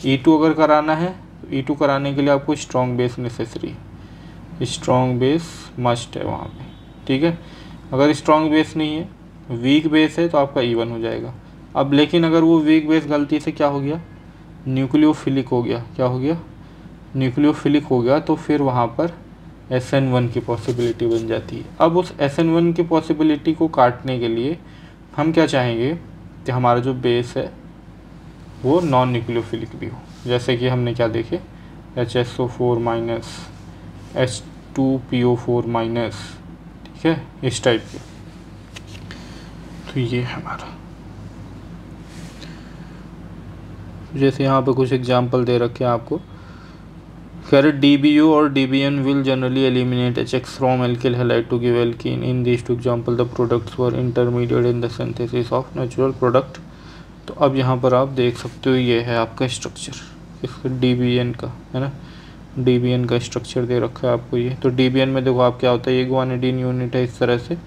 E2 अगर कराना है तो E2 कराने के लिए आपको स्ट्रॉन्ग बेस नेसेसरी है, स्ट्रॉन्ग बेस मस्ट है वहाँ पे, ठीक है। अगर स्ट्रॉन्ग बेस नहीं है, वीक बेस है, तो आपका E1 हो जाएगा। अब लेकिन अगर वो वीक बेस गलती से क्या हो गया, न्यूक्लियोफिलिक हो गया, क्या हो गया, न्यूक्लियोफिलिक हो गया, तो फिर वहाँ पर SN1 की पॉसिबिलिटी बन जाती है। अब उस SN1 की पॉसिबिलिटी को काटने के लिए हम क्या चाहेंगे कि हमारा जो बेस है वो नॉन न्यूक्लियोफिलिक भी हो। जैसे कि हमने क्या देखे, HSO4 माइनस, H2PO4 माइनस, ठीक है, इस टाइप के। तो ये है हमारा, जैसे यहाँ पे कुछ एग्जांपल दे रखे हैं आपको। कह रहे DBU और DBN will generally eliminate HX from alkyl halide to give alkene. In these two example the products were intermediate in the synthesis of natural product। तो अब यहाँ पर आप देख सकते हो ये है आपका स्ट्रक्चर इसका DBN का, है ना। DBN का स्ट्रक्चर दे रखा है आपको ये। तो DBN में देखो आप क्या होता है, ये गुआनिडीन यूनिट है इस तरह से।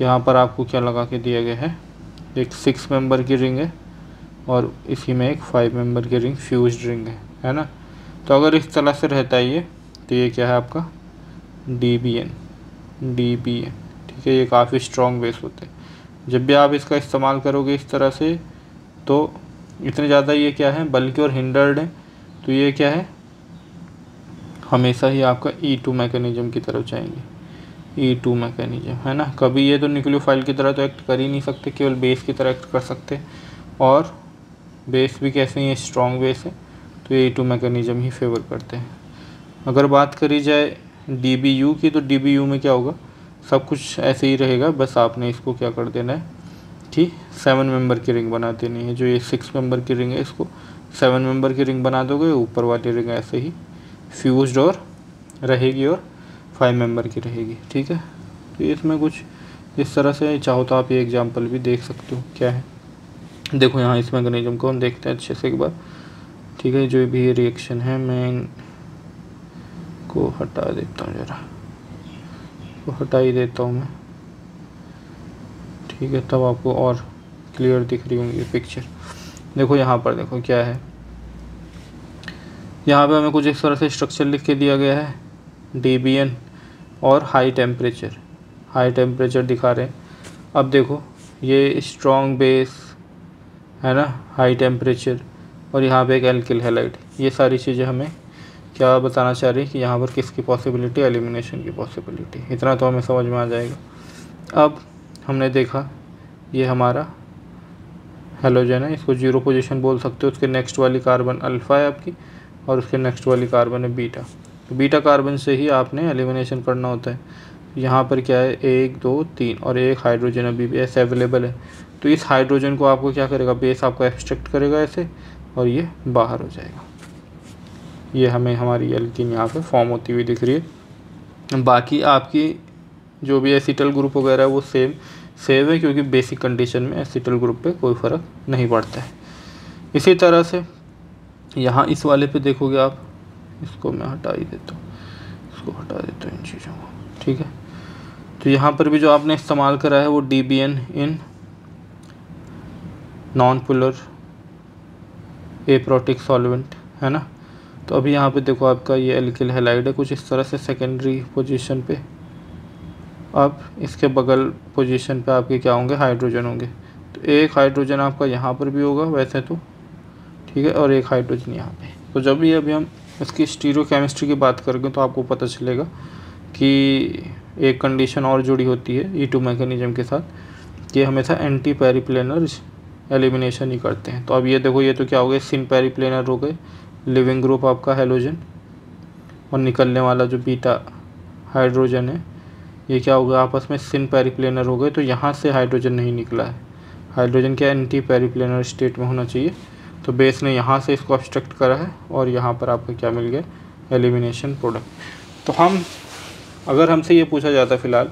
यहाँ पर आपको क्या लगा के दिया गया है, एक 6 मेंबर की रिंग है और इसी में एक 5 मेंबर की रिंग फ्यूज्ड रिंग है ना। तो अगर इस तरह से रहता है ये, तो ये क्या है आपका DBN, ठीक है। ये काफ़ी स्ट्रॉन्ग बेस होते हैं। जब भी आप इसका इस्तेमाल करोगे इस तरह से, तो इतने ज़्यादा ये क्या है बल्कि और हिंडर्ड है, तो ये क्या है हमेशा ही आपका E2 मैकेनिज्म की तरफ जाएंगे, E2 मैकेनिज्म, है ना। कभी ये तो न्यूक्लियोफाइल की तरह तो एक्ट कर ही नहीं सकते, केवल बेस की तरह एक्ट कर सकते, और बेस भी कैसे ही स्ट्रॉन्ग बेस है, तो ये E2 मैकेनिज्म ही फेवर करते हैं। अगर बात करी जाए DBU की, तो DBU में क्या होगा, सब कुछ ऐसे ही रहेगा, बस आपने इसको क्या कर देना है कि 7 मेंबर की रिंग बना देनी है। जो ये 6 मेंबर की रिंग है इसको 7 मेंबर की रिंग बना दोगे, ऊपर वाली रिंग ऐसे ही फ्यूज्ड और रहेगी और 5 मेंबर की रहेगी, ठीक है। तो इसमें कुछ इस तरह से, चाहो तो आप ये एग्जांपल भी देख सकते हो क्या है। देखो यहाँ इस मैकेनिज्म को हम देखते हैं अच्छे से एक बार, ठीक है। जो भी ये रिएक्शन है मैं इनको हटा देता हूँ, ज़रा तो हटा ही देता हूँ मैं, ठीक है, तब आपको और क्लियर दिख रही होंगी पिक्चर। देखो यहाँ पर देखो क्या है, यहाँ पे हमें कुछ इस तरह से स्ट्रक्चर लिख के दिया गया है, DBN और हाई टेम्परेचर दिखा रहे हैं। अब देखो ये स्ट्रॉन्ग बेस है ना, हाई टेम्परेचर, और यहाँ पे एक एल्किल हैलाइड, ये सारी चीज़ें हमें क्या बताना चाह रही है कि यहाँ पर किसकी पॉसिबिलिटी, एलिमिनेशन की पॉसिबिलिटी। इतना तो हमें समझ में आ जाएगा। अब हमने देखा ये हमारा हेलोजन है, इसको 0 पोजीशन बोल सकते हो, उसके नेक्स्ट वाली कार्बन अल्फ़ा है आपकी और उसके नेक्स्ट वाली कार्बन है बीटा। तो बीटा कार्बन से ही आपने एलिमिनेशन करना होता है। यहाँ पर क्या है 1 2 3 और एक हाइड्रोजन अभी भी ऐसे अवेलेबल है। तो इस हाइड्रोजन को आपको क्या करेगा, बेस आपको एक्सट्रैक्ट करेगा ऐसे, और ये बाहर हो जाएगा। ये हमें हमारी एल्कीन यहाँ पे फॉर्म होती हुई दिख रही है। बाकी आपकी जो भी एसिटल ग्रुप वगैरह है वो सेम है, क्योंकि बेसिक कंडीशन में एसिटल ग्रुप पे कोई फ़र्क नहीं पड़ता है। इसी तरह से यहाँ इस वाले पे देखोगे आप, इसको मैं हटा ही देता हूँ, इसको हटा देता हूँ इन चीज़ों को, ठीक है। तो यहाँ पर भी जो आपने इस्तेमाल करा है वो DBN in non polar aprotic solvent है ना। तो अभी यहाँ पे देखो आपका ये एल्किल हैलाइड है कुछ इस तरह से सेकेंडरी पोजीशन पे। अब इसके बगल पोजीशन पे आपके क्या होंगे, हाइड्रोजन होंगे। तो एक हाइड्रोजन आपका यहाँ पर भी होगा वैसे तो, ठीक है, और एक हाइड्रोजन यहाँ पे। तो जब भी अभी हम इसकी स्टीरियोकेमिस्ट्री की बात करेंगे तो आपको पता चलेगा कि एक कंडीशन और जुड़ी होती है E2 मैकेनिज्म के साथ, कि हमेशा एंटी पेरिप्लेनर एलिमिनेशन ही करते हैं। तो अब ये देखो, ये तो क्या हो गए, सिन पेरिप्लेनर हो गए, लिविंग ग्रुप आपका हेलोजन, और निकलने वाला जो बीटा हाइड्रोजन है ये क्या होगा, आपस में सिन पेरिप्लेनर हो गए। तो यहाँ से हाइड्रोजन नहीं निकला है, हाइड्रोजन क्या एंटी पेरिप्लेनर स्टेट में होना चाहिए। तो बेस ने यहाँ से इसको ऑब्स्ट्रक्ट करा है और यहाँ पर आपको क्या मिल गया, एलिमिनेशन प्रोडक्ट। तो हम अगर हमसे ये पूछा जाता फ़िलहाल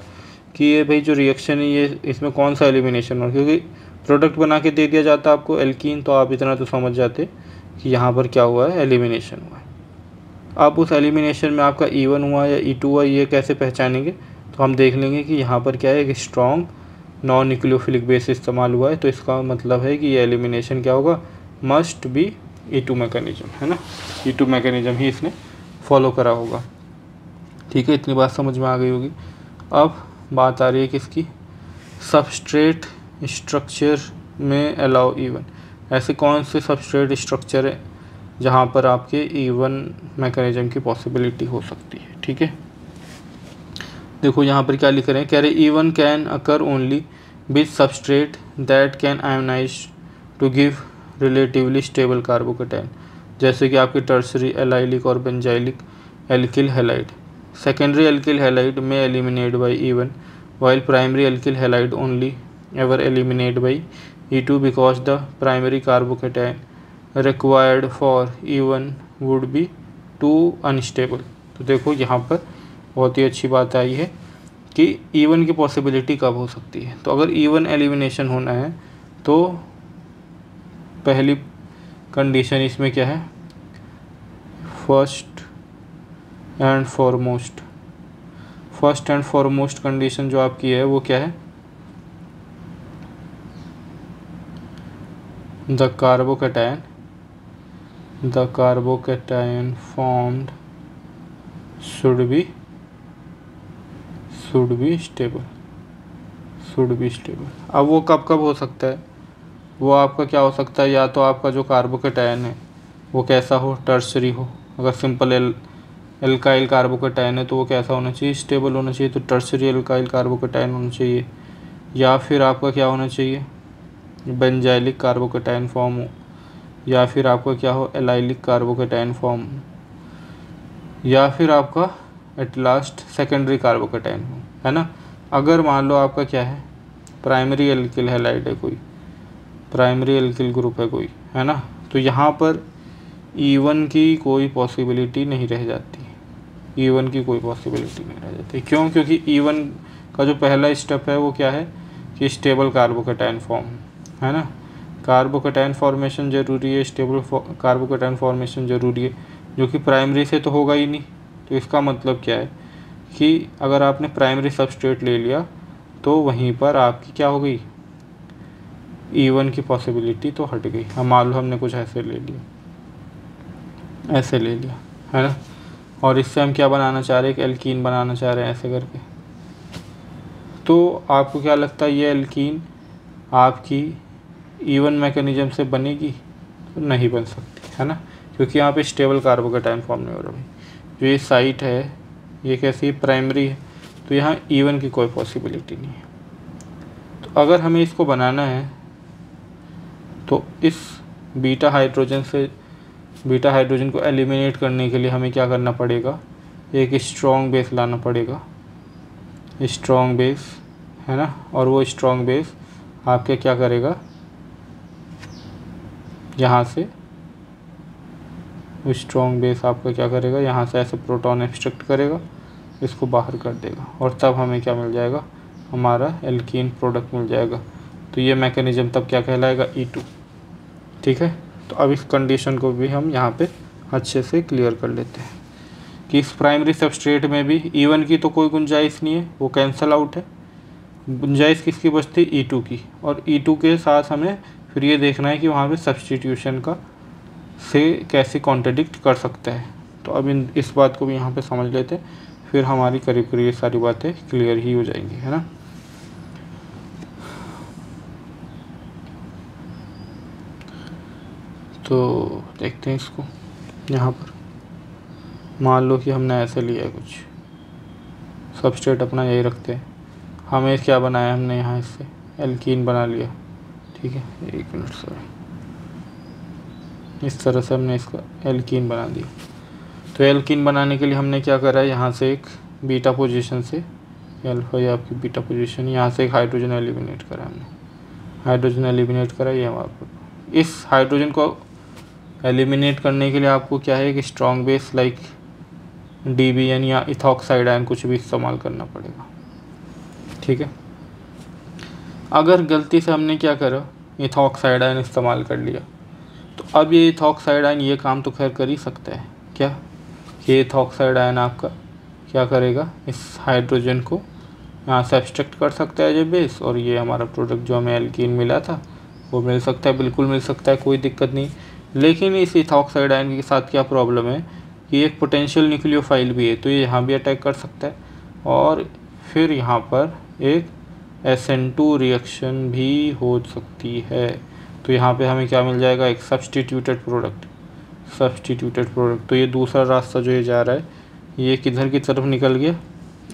कि ये भाई जो रिएक्शन है ये इसमें कौन सा एलिमिनेशन हो, क्योंकि प्रोडक्ट बना के दे दिया जाता आपको एल्कीन, तो आप इतना तो समझ जाते कि यहाँ पर क्या हुआ है, एलिमिनेशन हुआ है। आप उस एलिमिनेशन में आपका E1 हुआ या E2 हुआ ये कैसे पहचानेंगे, तो हम देख लेंगे कि यहाँ पर क्या है, एक स्ट्रॉन्ग नॉन न्यूक्लियोफिलिक बेस इस्तेमाल हुआ है। तो इसका मतलब है कि ये एलिमिनेशन क्या होगा, मस्ट बी E2 मैकेनिज्म है ना, E2 मैकेनिज्म ही इसने फॉलो करा होगा, ठीक है। इतनी बात समझ में आ गई होगी। अब बात आ रही है किसकी, सबस्ट्रेट स्ट्रक्चर में अलाउ E1। ऐसे कौन से सबस्ट्रेट स्ट्रक्चर है जहाँ पर आपके E1 मैकेनिज्म की पॉसिबिलिटी हो सकती है, ठीक है। देखो यहाँ पर क्या लिख रहे हैं, कह रहे E1 can occur only with substrate that can ionize to give relatively stable carbocation, जैसे कि आपके टर्सरी एलाइलिक और benzylic alkyl halide. Secondary alkyl halide में eliminate by E1 while primary alkyl halide only ever eliminated by E2 because the primary carbocation required for E1 would be too unstable। तो देखो यहाँ पर बहुत ही अच्छी बात आई है कि E1 की पॉसिबिलिटी कब हो सकती है। तो अगर E1 एलिमिनेशन होना है तो पहली कंडीशन इसमें क्या है, फर्स्ट एंड फॉरमोस्ट कंडीशन जो आपकी है वो क्या है, the carbocation formed should be stable. अब वो कब हो सकता है, वो आपका क्या हो सकता है, या तो आपका जो कार्बोकेटायन है वो कैसा हो, टर्सरी हो। अगर सिंपल एल्काइल कार्बोकेटायन है तो वो कैसा होना चाहिए, स्टेबल होना चाहिए, तो टर्सरी एल्काइल कार्बोकेटायन होना चाहिए। या फिर आपका क्या होना चाहिए, बेंजाइलिक कार्बोकेटायन फॉर्म हो, या फिर आपका क्या हो, एलाइलिक कार्बोकेटायन फॉर्म, या फिर आपका एट लास्ट सेकेंडरी कार्बोकेटाइन हो, है ना। अगर मान लो आपका क्या है, प्राइमरी एल्किल हैलाइड है कोई, प्राइमरी एल्किल ग्रुप है कोई, है ना, तो यहाँ पर E1 की कोई पॉसिबिलिटी नहीं रह जाती, E1 की कोई पॉसिबिलिटी नहीं रह जाती। क्यों? क्योंकि E1 का जो पहला स्टेप है वो क्या है कि स्टेबल कार्बोकेटाइन फॉर्म, है ना। कार्बोकेटाइन फॉर्मेशन ज़रूरी है, स्टेबल कार्बोकेटाइन फॉर्मेशन ज़रूरी है, जो कि प्राइमरी से तो होगा ही नहीं। तो इसका मतलब क्या है कि अगर आपने प्राइमरी सबस्ट्रेट ले लिया तो वहीं पर आपकी क्या हो गई, E1 की पॉसिबिलिटी तो हट गई। हम मान लो हमने कुछ ऐसे ले लिया, ऐसे ले लिया, है ना, और इससे हम क्या बनाना चाह रहे हैं, एक एल्कीन बनाना चाह रहे हैं ऐसे करके। तो आपको क्या लगता है ये एल्कीन आपकी E1 मैकेनिज्म से बनेगी? तो नहीं बन सकती, है ना, क्योंकि यहाँ पे स्टेबल कार्बोकेटाइन फॉर्म नहीं हो रहा भाई। जो ये साइट है ये कैसी प्राइमरी है, तो यहाँ E1 की कोई पॉसिबिलिटी नहीं है। तो अगर हमें इसको बनाना है तो इस बीटा हाइड्रोजन को एलिमिनेट करने के लिए हमें क्या करना पड़ेगा, एक स्ट्रॉन्ग बेस लाना पड़ेगा, स्ट्रॉन्ग बेस, है ना। और वो स्ट्रॉन्ग बेस आपके क्या करेगा, यहाँ से स्ट्रॉन्ग बेस आपका क्या करेगा, यहाँ से ऐसे प्रोटॉन एक्सट्रैक्ट करेगा, इसको बाहर कर देगा, और तब हमें क्या मिल जाएगा, हमारा एल्कीन प्रोडक्ट मिल जाएगा। तो ये मैकेनिज्म तब क्या कहलाएगा, E2। ठीक है, तो अब इस कंडीशन को भी हम यहाँ पे अच्छे से क्लियर कर लेते हैं कि इस प्राइमरी सबस्ट्रेट में भी E1 की तो कोई गुंजाइश नहीं है, वो कैंसल आउट है। गुंजाइश किसकी बचती, E2 की। और E2 के साथ हमें फिर ये देखना है कि वहाँ पे सब्स्टिट्यूशन का से कैसे कॉन्ट्रडिक्ट कर सकता है। तो अब इस बात को भी यहाँ पे समझ लेते हैं, फिर हमारी करीब करीब सारी बातें क्लियर ही हो जाएंगी, है ना। तो देखते हैं इसको, यहाँ पर मान लो कि हमने ऐसे लिया है कुछ सबस्ट्रेट, अपना यही रखते हैं। हमें क्या बनाया हमने, यहाँ इससे एल्कीन बना लिया, ठीक है, एक मिनट सॉरी, इस तरह से हमने इसका एल्कीन बना दिया। तो एल्कीन बनाने के लिए हमने क्या करा है, यहाँ से एक बीटा पोजीशन से, अल्फा या आपकी बीटा पोजीशन, यहाँ से एक हाइड्रोजन एलिमिनेट करा हमने, हाइड्रोजन एलिमिनेट करा। ये हम आपको इस हाइड्रोजन को एलिमिनेट करने के लिए आपको क्या है, एक स्ट्रॉन्ग बेस लाइक DBN या इथॉक्साइड आयन कुछ भी इस्तेमाल करना पड़ेगा, ठीक है। अगर गलती से हमने क्या करा, इथॉक्साइड आयन इस्तेमाल कर लिया, तो अब ये इथॉक्साइड आयन ये काम तो खैर कर ही सकता है, क्या, ये इथॉक्साइड आयन आपका क्या करेगा, इस हाइड्रोजन को यहाँ से एब्स्ट्रैक्ट कर सकता है जो बेस, और ये हमारा प्रोडक्ट जो हमें एल्कीन मिला था वो मिल सकता है, बिल्कुल मिल सकता है, कोई दिक्कत नहीं। लेकिन इस इथॉक्साइड आयन के साथ क्या प्रॉब्लम है कि एक पोटेंशियल न्यूक्लियोफाइल भी है, तो ये यहाँ भी अटैक कर सकता है, और फिर यहाँ पर एक SN2 रिएक्शन भी हो सकती है। तो यहाँ पे हमें क्या मिल जाएगा, एक सब्स्टिट्यूटेड प्रोडक्ट, तो ये दूसरा रास्ता जो ये जा रहा है ये किधर की तरफ निकल गया,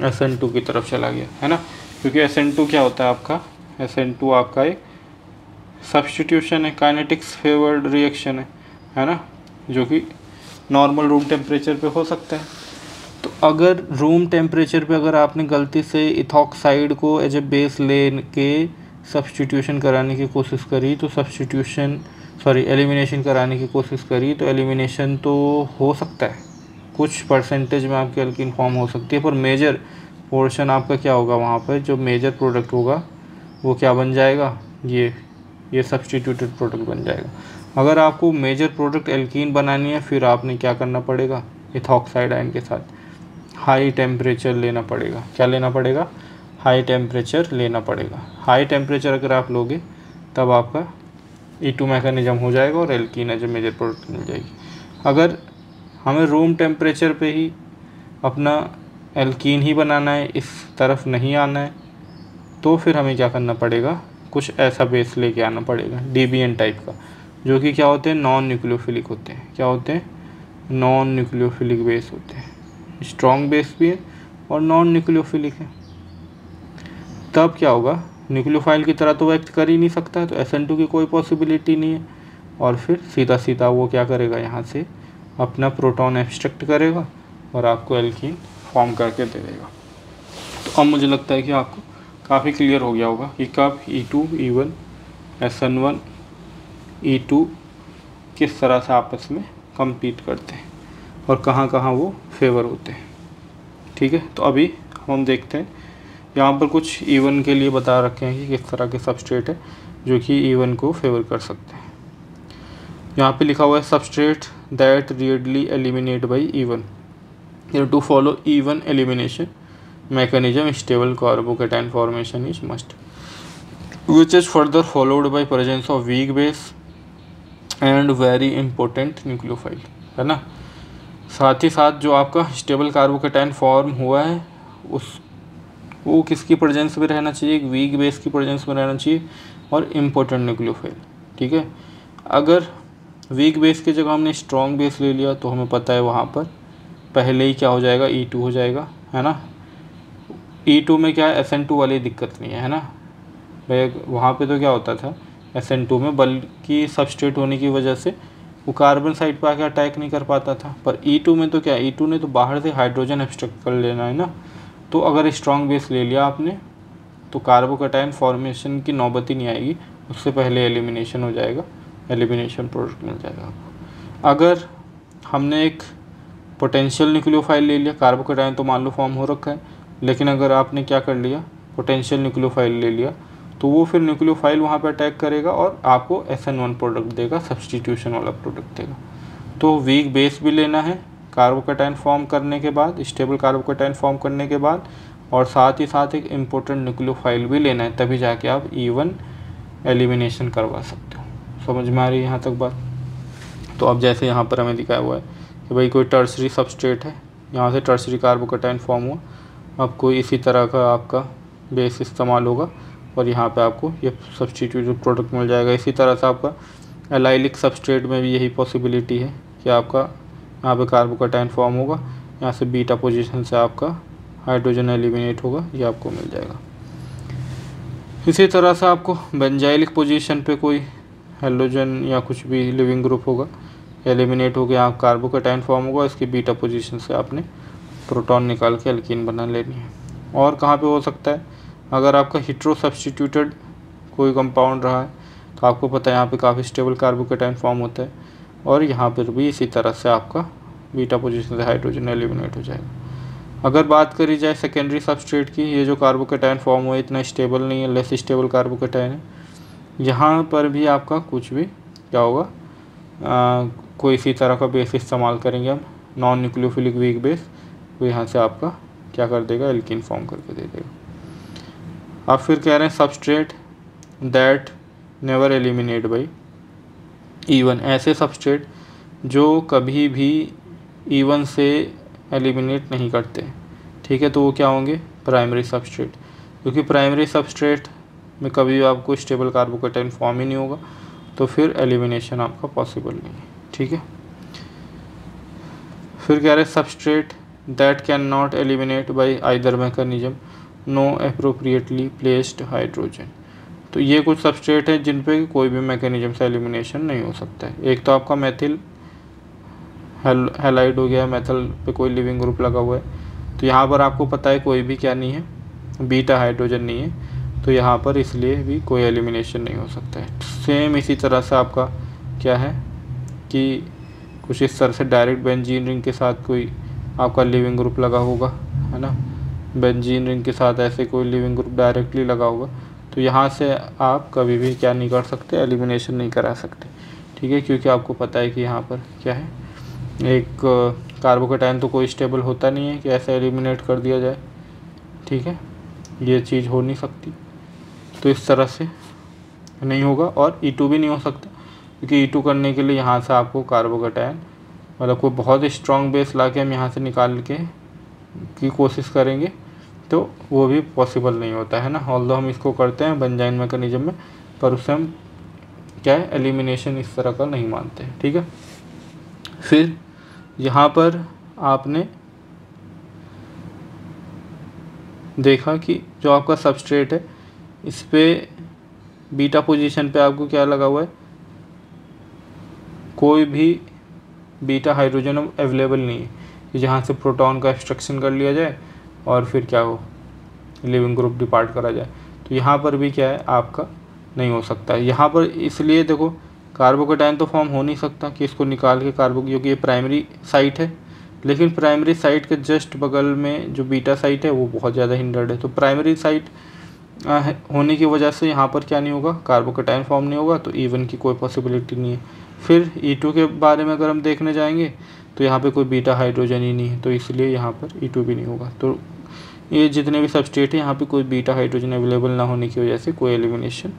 SN2 की तरफ चला गया, है ना। क्योंकि SN2 क्या होता है आपका, SN2 आपका एक सब्स्टिट्यूशन है, काइनेटिक्स फेवर्ड रिएक्शन है ना, जो कि नॉर्मल रूम टेम्परेचर पे हो सकता है। तो अगर रूम टेम्परेचर पे अगर आपने गलती से इथॉक्साइड को एज ए बेस ले के सब्स्टिट्यूशन कराने की कोशिश करी, तो एलिमिनेशन कराने की कोशिश करी, तो एलिमिनेशन तो हो सकता है, कुछ परसेंटेज में आपकी एल्कीन फॉर्म हो सकती है, पर मेजर पोर्शन आपका क्या होगा, वहाँ पर जो मेजर प्रोडक्ट होगा वो क्या बन जाएगा, ये सब्स्टिट्यूटेड प्रोडक्ट बन जाएगा। अगर आपको मेजर प्रोडक्ट एल्कीन बनानी है, फिर आपने क्या करना पड़ेगा, इथॉक्साइड आयन के साथ हाई टेम्परेचर लेना पड़ेगा। क्या लेना पड़ेगा, हाई टेम्परेचर लेना पड़ेगा। हाई टेम्परेचर अगर आप लोगे तब आपका E2 मैकेनिज्म हो जाएगा और alkene as a major product मिल जाएगी। अगर हमें रूम टेम्परेचर पे ही अपना एल्कीन ही बनाना है, इस तरफ नहीं आना है, तो फिर हमें क्या करना पड़ेगा, कुछ ऐसा बेस लेके आना पड़ेगा DBN टाइप का, जो कि क्या होते हैं, नॉन न्यूक्लियोफिलिक होते हैं। क्या होते हैं, नॉन न्यूक्लियोफिलिक बेस होते हैं, स्ट्रॉन्ग बेस भी है और नॉन न्यूक्लियोफिलिक है। तब क्या होगा, न्यूक्लियोफाइल की तरह तो वो एक्ट कर ही नहीं सकता, तो SN2 की कोई पॉसिबिलिटी नहीं है, और फिर सीधा सीधा वो क्या करेगा, यहाँ से अपना प्रोटॉन एब्स्ट्रैक्ट करेगा और आपको एल्कीन फॉर्म करके दे देगा। तो अब मुझे लगता है कि आपको काफ़ी क्लियर हो गया होगा कि कब E2 E1 SN1 E2 किस तरह से आपस में compete करते हैं और कहाँ कहाँ वो फेवर होते हैं। ठीक है, तो अभी हम देखते हैं यहाँ पर कुछ E1 के लिए बता रखे हैं कि किस तरह के सबस्ट्रेट है जो कि E1 को फेवर कर सकते हैं। यहाँ पे लिखा हुआ है substrate that readily eliminate by E1 to follow E1 elimination mechanism stable carbocation formation is must, which is further followed by presence of weak base and very important nucleophile, है ना। साथ ही साथ जो आपका स्टेबल कार्बोकेटाइन फॉर्म हुआ है उस वो किसकी प्रेजेंस में रहना चाहिए, एक वीक बेस की प्रेजेंस में रहना चाहिए और इम्पोर्टेंट न्यूक्लियोफाइल। ठीक है, अगर वीक बेस की जगह हमने स्ट्रॉन्ग बेस ले लिया तो हमें पता है वहाँ पर पहले ही क्या हो जाएगा, E2 हो जाएगा, है ना। E2 में क्या है, SN2 वाली दिक्कत नहीं है ना भाई। वहाँ पे तो क्या होता था SN2 में, बल्कि सबस्ट्रेट होने की वजह से वो कार्बन साइड पर आके अटैक नहीं कर पाता था। पर E2 में तो क्या, E2 ने तो बाहर से हाइड्रोजन एब्स्ट्रैक्ट कर लेना है ना। तो अगर स्ट्रॉन्ग बेस ले लिया आपने तो कार्बोकेटाइन फॉर्मेशन की नौबत ही नहीं आएगी, उससे पहले एलिमिनेशन हो जाएगा, एलिमिनेशन प्रोडक्ट मिल जाएगा आपको। अगर हमने एक पोटेंशियल न्यूक्लियोफाइल ले लिया, कार्बोकेटाइन तो मान लो फॉर्म हो रखा है, लेकिन अगर आपने क्या कर लिया, पोटेंशियल न्यूक्लियोफाइल ले लिया, तो वो फिर न्यूक्लियोफाइल वहाँ पर अटैक करेगा और आपको SN1 प्रोडक्ट देगा, सब्सटीट्यूशन वाला प्रोडक्ट देगा। तो वीक बेस भी लेना है कार्बोकेटाइन फॉर्म करने के बाद, स्टेबल कार्बोकेटाइन फॉर्म करने के बाद, और साथ ही साथ एक इम्पोर्टेंट न्यूक्लियोफाइल भी लेना है, तभी जाके आप E1 एलिमिनेशन करवा सकते हो। समझ में आ रही है यहाँ तक बात। तो अब जैसे यहाँ पर हमें दिखाया हुआ है कि भाई कोई टर्सरी सबस्ट्रेट है, यहाँ से टर्सरी कार्बोकेटाइन फॉर्म हुआ, अब कोई इसी तरह का आपका बेस इस्तेमाल होगा और यहाँ पे आपको ये सब्सटीट्यूटेड प्रोडक्ट मिल जाएगा। इसी तरह से आपका एलाइलिक सबस्ट्रेट में भी यही पॉसिबिलिटी है कि आपका यहाँ पे कार्बोकेटाइन फॉर्म होगा, यहाँ से बीटा पोजीशन से आपका हाइड्रोजन एलिमिनेट होगा, ये आपको मिल जाएगा। इसी तरह से आपको बेंजाइलिक पोजीशन पे कोई हेलोजन या कुछ भी लिविंग ग्रुप होगा, एलिमिनेट हो गया, आप कार्बोकेटाइन फॉर्म होगा, इसकी बीटा पोजीशन से आपने प्रोटॉन निकाल के एल्कीन बना लेनी है। और कहाँ पे हो सकता है, अगर आपका हिट्रो सब्सटीट्यूटेड कोई कंपाउंड रहा है तो आपको पता है यहाँ पे काफ़ी स्टेबल कार्बोकेटाइन फॉर्म होता है, और यहाँ पर भी इसी तरह से आपका बीटा पोजीशन से हाइड्रोजन एलिमिनेट हो जाएगा। अगर बात करी जाए सेकेंडरी सबस्ट्रेट की, ये जो कार्बोकेटाइन फॉर्म हुआ इतना स्टेबल नहीं है, लेस स्टेबल कार्बोकेटाइन है, यहाँ पर भी आपका कुछ भी क्या होगा, कोई इसी तरह का बेस इस्तेमाल करेंगे हम, नॉन न्यूक्लियोफिलिक वीक बेस, तो यहाँ से आपका क्या कर देगा, एल्कीन फॉर्म करके दे देगा। आप फिर कह रहे हैं substrate that never eliminate by E1, ऐसे सबस्ट्रेट जो कभी भी E1 से एलिमिनेट नहीं करते। ठीक है, तो वो क्या होंगे, प्राइमरी सबस्ट्रेट, क्योंकि प्राइमरी सबस्ट्रेट में कभी भी आपको स्टेबल कार्बोकेटाइन फॉर्म ही नहीं होगा, तो फिर एलिमिनेशन आपका पॉसिबल नहीं है। ठीक है, फिर कह रहे substrate that can not eliminate by either mechanism no appropriately placed hydrogen. तो ये कुछ सबस्ट्रेट हैं जिन पे कोई भी मैकेनिज्म से एलिमिनेशन नहीं हो सकता है। एक तो आपका मेथिल हैलाइड हो गया, मेथल पे कोई लिविंग ग्रुप लगा हुआ है, तो यहाँ पर आपको पता है कोई भी क्या नहीं है, बीटा हाइड्रोजन नहीं है, तो यहाँ पर इसलिए भी कोई एलिमिनेशन नहीं हो सकता है। सेम इसी तरह से आपका क्या है कि कुछ इस तरह से डायरेक्ट बेंजीन रिंग के साथ कोई आपका लिविंग ग्रुप लगा होगा, है ना, बेंजीन रिंग के साथ ऐसे कोई लिविंग ग्रुप डायरेक्टली लगा होगा, तो यहाँ से आप कभी भी क्या नहीं कर सकते, एलिमिनेशन नहीं करा सकते। ठीक है, क्योंकि आपको पता है कि यहाँ पर क्या है, एक कार्बोकेटाइन तो कोई स्टेबल होता नहीं है कि ऐसे एलिमिनेट कर दिया जाए। ठीक है, ये चीज़ हो नहीं सकती, तो इस तरह से नहीं होगा। और E2 भी नहीं हो सकता, क्योंकि E2 करने के लिए यहाँ से आपको कार्बोकेटाइन मतलब कोई बहुत स्ट्रॉन्ग बेस ला के हम यहाँ से निकाल के की कोशिश करेंगे तो वो भी पॉसिबल नहीं होता है ना। ऑल्दो हम इसको करते हैं बेंजाइन मैकेनिज्म में, पर उससे हम क्या है, एलिमिनेशन इस तरह का नहीं मानते हैं। ठीक है, फिर यहाँ पर आपने देखा कि जो आपका सबस्ट्रेट है इस पे बीटा पोजीशन पे आपको क्या लगा हुआ है, कोई भी बीटा हाइड्रोजन अवेलेबल नहीं है, कि जहाँ से प्रोटॉन का एक्सट्रैक्शन कर लिया जाए और फिर क्या हो, लिविंग ग्रुप डिपार्ट करा जाए। तो यहाँ पर भी क्या है आपका नहीं हो सकता है। यहाँ पर इसलिए देखो कार्बोकेटाइन तो फॉर्म हो नहीं सकता कि इसको निकाल के क्योंकि ये प्राइमरी साइट है, लेकिन प्राइमरी साइट के जस्ट बगल में जो बीटा साइट है वो बहुत ज़्यादा हिंडर्ड है। तो प्राइमरी साइट होने की वजह से यहाँ पर क्या नहीं होगा, कार्बोकेटाइन फॉर्म नहीं होगा, तो E1 की कोई पॉसिबिलिटी नहीं है। फिर E2 के बारे में अगर हम देखने जाएंगे तो यहाँ पे कोई बीटा हाइड्रोजन ही नहीं है, तो इसलिए यहाँ पर E2 भी नहीं होगा। तो ये जितने भी सबस्टेट है यहाँ पे कोई बीटा हाइड्रोजन अवेलेबल ना होने की वजह से कोई एलिमिनेशन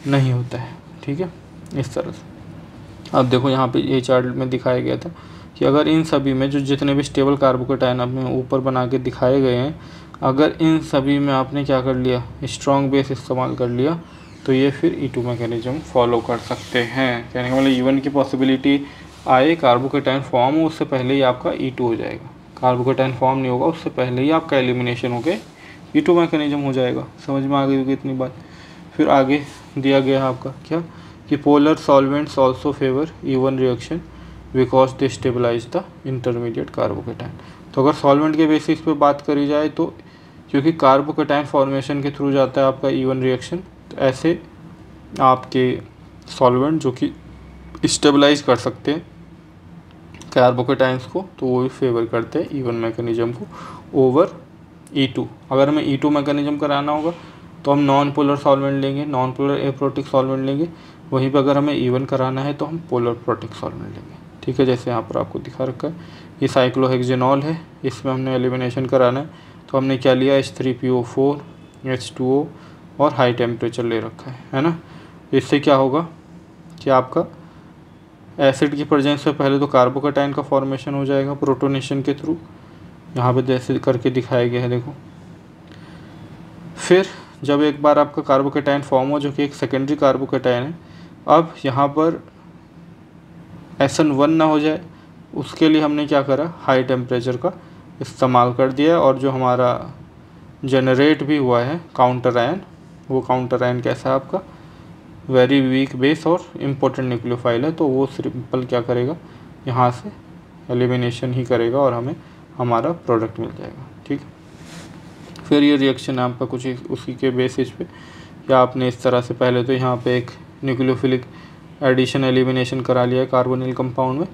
नहीं होता है। ठीक है, इस तरह से। अब देखो यहाँ पे ये चार्ट में दिखाया गया था कि अगर इन सभी में जो जितने भी स्टेबल कार्बोकेटाइन आपने ऊपर बना के दिखाए गए हैं, अगर इन सभी में आपने क्या कर लिया, स्ट्रॉन्ग बेस इस्तेमाल कर लिया, तो ये फिर E2 मैकेनिज्म फॉलो कर सकते हैं। कहने का मतलब E1 की पॉसिबिलिटी आए, कार्बोकेटाइन फॉर्म हो, उससे पहले ही आपका E2 हो जाएगा। कार्बोकेटाइन फॉर्म नहीं होगा उससे पहले ही आपका एलिमिनेशन हो के E2 मैकेनिज्म हो जाएगा। समझ में आ गई होगी इतनी बात। फिर आगे दिया गया है आपका क्या कि polar solvents also favour E1 reaction because they stabilise the intermediate carbocation. तो अगर सॉल्वेंट के बेसिस पे बात करी जाए तो क्योंकि कार्बोकेटाइन फॉर्मेशन के थ्रू जाता है आपका E1 रिएक्शन, तो ऐसे आपके सॉल्वेंट जो कि स्टेबलाइज कर सकते हैं कार्बोकेटाइंस को, तो वो भी फेवर करते हैं E1 मैकेनिज्म को ओवर E2। अगर हमें E2 मैकेनिज्म कराना होगा तो हम नॉन पोलर सॉल्वेंट लेंगे, नॉन पोलर एप्रोटिक सॉल्वेंट लेंगे। वहीं पर अगर हमें E1 कराना है तो हम पोलर प्रोटिक सॉल्वेंट लेंगे। ठीक है, जैसे यहाँ पर आपको दिखा रखा है, ये साइक्लोहेक्सेनॉल है, इसमें हमने एलिमिनेशन कराना है तो हमने क्या लिया, H3PO4 H2O और हाई टेम्परेचर ले रखा है ना। इससे क्या होगा कि आपका एसिड की प्रेजेंस से पहले तो कार्बोकेटाइन का फॉर्मेशन हो जाएगा प्रोटोनेशन के थ्रू, यहाँ पे जैसे करके दिखाया गया है देखो। फिर जब एक बार आपका कार्बोकेटाइन फॉर्म हो जो कि एक सेकेंडरी कार्बोकेटाइन है, अब यहाँ पर SN1 ना हो जाए उसके लिए हमने क्या करा, हाई टेम्परेचर का इस्तेमाल कर दिया। और जो हमारा जनरेट भी हुआ है काउंटर आयन, वो काउंटर आयन कैसा है आपका, वेरी वीक बेस और इम्पोर्टेंट न्यूक्लियोफाइल है, तो वो सिंपल क्या करेगा, यहाँ से एलिमिनेशन ही करेगा और हमें हमारा प्रोडक्ट मिल जाएगा। ठीक, फिर ये रिएक्शन आपका कुछ उसी के बेसिस पे, या आपने इस तरह से पहले तो यहाँ पे एक न्यूक्लियोफिलिक एडिशन एलिमिनेशन करा लिया है कार्बोनिल कंपाउंड में,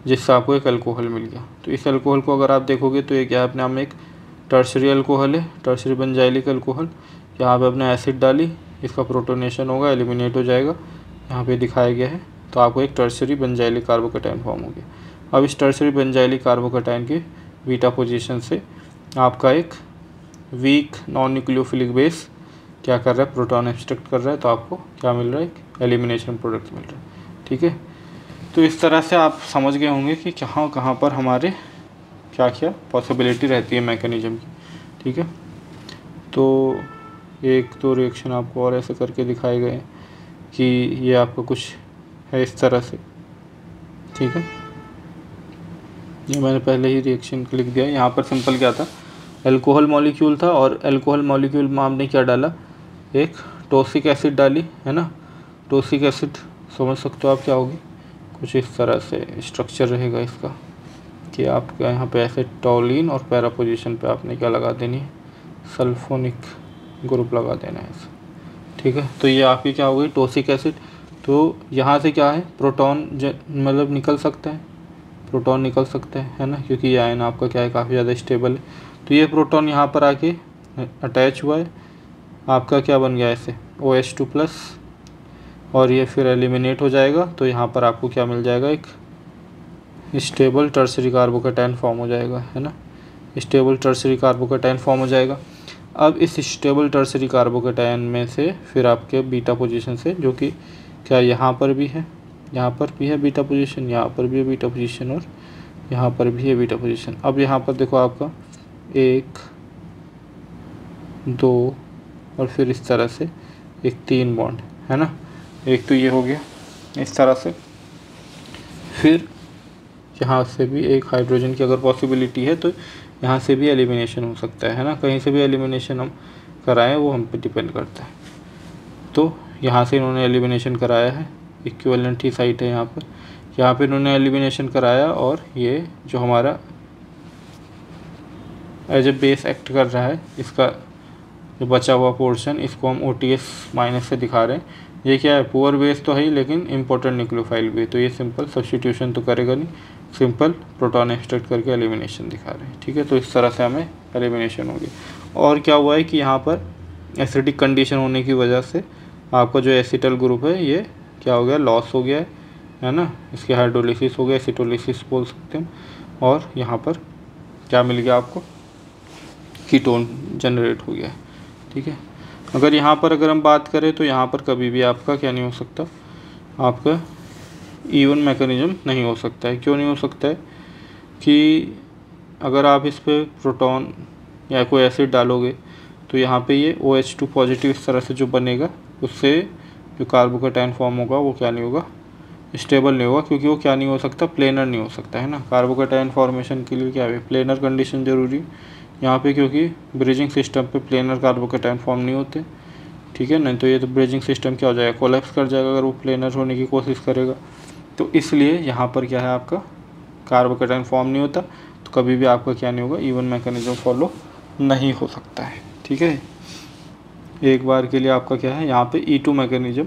जिससे आपको एक अल्कोहल मिल गया। तो इस अल्कोहल को अगर आप देखोगे तो ये क्या है, अपने आप में एक टर्शरी अल्कोहल है, टर्शरी बेंजाइलिक अल्कोहल। यहाँ पे अपने एसिड डाली, इसका प्रोटोनेशन होगा, एलिमिनेट हो जाएगा, यहाँ पे दिखाया गया है, तो आपको एक टर्शरी बेंजाइलिक कार्बोकेटाइन फॉर्म हो गया। अब इस टर्शरी बेंजाइलिक कार्बोकेटाइन के बीटा पोजीशन से आपका एक वीक नॉन न्यूक्लियोफिलिक बेस क्या कर रहा है, प्रोटॉन एक्सट्रैक्ट कर रहा है, तो आपको क्या मिल रहा है, एक एलिमिनेशन प्रोडक्ट मिल रहा है। ठीक है, तो इस तरह से आप समझ गए होंगे कि कहाँ कहाँ पर हमारे क्या क्या पॉसिबिलिटी रहती है मैकेनिज्म की। ठीक है, तो एक तो रिएक्शन आपको और ऐसे करके दिखाए गए कि ये आपका कुछ है इस तरह से। ठीक है, ये मैंने पहले ही रिएक्शन लिख दिया। यहाँ पर सिंपल क्या था, अल्कोहल मॉलिक्यूल था और अल्कोहल मॉलिक्यूल में आपने क्या डाला, एक टॉसिक एसिड डाली है ना। टॉसिक एसिड समझ सकते हो आप क्या होगी, कुछ इस तरह से स्ट्रक्चर रहेगा इसका कि आपका यहाँ पे ऐसे टॉलिन और पैरा पोजीशन पे आपने क्या लगा देनी है, सल्फोनिक ग्रुप लगा देना है ऐसे। ठीक है, तो ये आपकी क्या होगी, टॉसिक एसिड। तो यहाँ से क्या है, प्रोटॉन मतलब निकल सकता है, प्रोटॉन निकल सकता है ना, क्योंकि ये आयन आपका क्या है, काफ़ी ज़्यादा स्टेबल है। तो ये प्रोटॉन यहाँ पर आके अटैच हुआ है, आपका क्या बन गया ऐसे OH2+, और ये फिर एलिमिनेट हो जाएगा। तो यहाँ पर आपको क्या मिल जाएगा, एक स्टेबल टर्शरी कार्बोकेटाइन फॉर्म हो जाएगा है ना, स्टेबल टर्शरी कार्बोकेटाइन फॉर्म हो जाएगा। अब इस स्टेबल टर्शरी कार्बोकेटाइन में से फिर आपके बीटा पोजीशन से, जो कि क्या यहाँ पर भी है, यहाँ पर भी है बीटा पोजीशन, यहाँ पर भी है बीटा पोजीशन और यहाँ पर भी है बीटा पोजीशन। अब यहाँ पर देखो आपका 1 2 और फिर इस तरह से एक 3 बॉन्ड है ना। एक तो ये हो गया इस तरह से, फिर यहाँ से भी एक हाइड्रोजन की अगर पॉसिबिलिटी है तो यहाँ से भी एलिमिनेशन हो सकता है ना, कहीं से भी एलिमिनेशन हम कराएं वो हम पे डिपेंड करता है। तो यहाँ से इन्होंने एलिमिनेशन कराया है, इक्विवेलेंट ही साइट है यहाँ पे इन्होंने एलिमिनेशन कराया, और ये जो हमारा एज ए बेस एक्ट कर रहा है, इसका जो बचा हुआ पोर्शन इसको हम OTS माइनस से दिखा रहे हैं। ये क्या है, पुअर बेस तो है ही लेकिन इम्पोर्टेंट न्यूक्लियोफाइल भी है, तो ये सिंपल सब्स्टिट्यूशन तो करेगा नहीं, सिंपल प्रोटॉन एक्सट्रैक्ट करके एलिमिनेशन दिखा रहे हैं। ठीक है, तो इस तरह से हमें एलिमिनेशन होगी। और क्या हुआ है कि यहाँ पर एसिडिक कंडीशन होने की वजह से आपका जो एसिटल ग्रुप है ये क्या हो गया, लॉस हो गया है ना, इसकी हाइड्रोलिसिस हो गया, एसिटोलिसिस बोल सकते हैं। और यहाँ पर क्या मिल गया आपको, कीटोन जनरेट हो गया है। ठीक है, अगर यहाँ पर अगर हम बात करें तो यहाँ पर कभी भी आपका क्या नहीं हो सकता, आपका इवन मैकेनिज्म नहीं हो सकता है। क्यों नहीं हो सकता है कि अगर आप इस पर प्रोटॉन या कोई एसिड डालोगे तो यहाँ पे ये OH2 पॉजिटिव इस तरह से जो बनेगा, उससे जो कार्बोकेटायन फॉर्म होगा वो क्या नहीं होगा, स्टेबल नहीं होगा, क्योंकि वो क्या नहीं हो सकता, प्लेनर नहीं हो सकता है ना। कार्बोकेटायन फॉर्मेशन के लिए क्या है, प्लेनर कंडीशन जरूरी यहाँ पे, क्योंकि ब्रिजिंग सिस्टम पे प्लेनर कार्बोकेटायन फॉर्म नहीं होते। ठीक है, नहीं तो ये तो ब्रिजिंग सिस्टम क्या हो जाएगा, कोलैप्स कर जाएगा अगर वो प्लेनर होने की कोशिश करेगा। तो इसलिए यहाँ पर क्या है, आपका कार्बोकेटायन फॉर्म नहीं होता, तो कभी भी आपका क्या नहीं होगा, इवन मैकेनिज्म फॉलो नहीं हो सकता है। ठीक है, एक बार के लिए आपका क्या है, यहाँ पे E2 मैकेनिज्म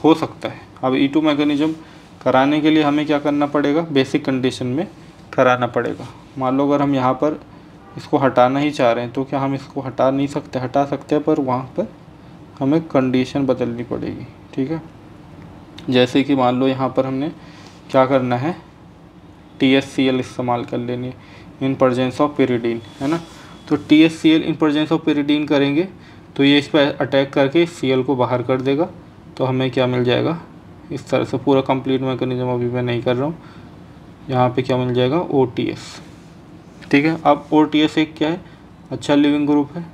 हो सकता है। अब E2 मैकेनिज्म कराने के लिए हमें क्या करना पड़ेगा, बेसिक कंडीशन में कराना पड़ेगा। मान लो अगर हम यहाँ पर इसको हटाना ही चाह रहे हैं तो क्या हम इसको हटा नहीं सकते, हटा सकते हैं, पर वहाँ पर हमें कंडीशन बदलनी पड़ेगी। ठीक है, जैसे कि मान लो यहाँ पर हमने क्या करना है, THCl इस्तेमाल कर लेनी है इन प्रेजेंस ऑफ pyridine, है ना। तो THCl in presence of pyridine करेंगे तो ये इस पर अटैक करके Cl को बाहर कर देगा, तो हमें क्या मिल जाएगा, इस तरह से पूरा कंप्लीट मैकेनिज्म अभी मैं नहीं कर रहा हूँ, यहाँ पे क्या मिल जाएगा, OTS। ठीक है, अब OTS एक क्या है, अच्छा लिविंग ग्रुप है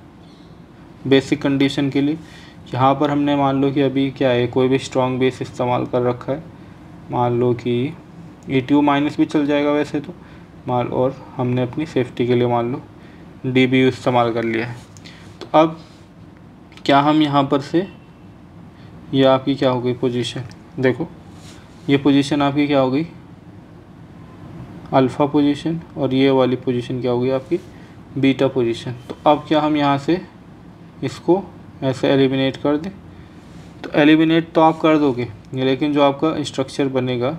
बेसिक कंडीशन के लिए। यहाँ पर हमने मान लो कि अभी क्या है, कोई भी स्ट्रॉन्ग बेस इस्तेमाल कर रखा है, मान लो कि E2 माइनस भी चल जाएगा वैसे तो मान, और हमने अपनी सेफ्टी के लिए मान लो DBU इस्तेमाल कर लिया है। तो अब क्या हम यहाँ पर से, ये आपकी क्या हो गई पोजीशन, देखो ये पोजीशन आपकी क्या हो गई, अल्फ़ा पोजीशन, और ये वाली पोजीशन क्या होगी आपकी, बीटा पोजीशन। तो अब क्या हम यहाँ से इसको ऐसे एलिमिनेट कर दें, तो एलिमिनेट तो आप कर दोगे, लेकिन जो आपका स्ट्रक्चर बनेगा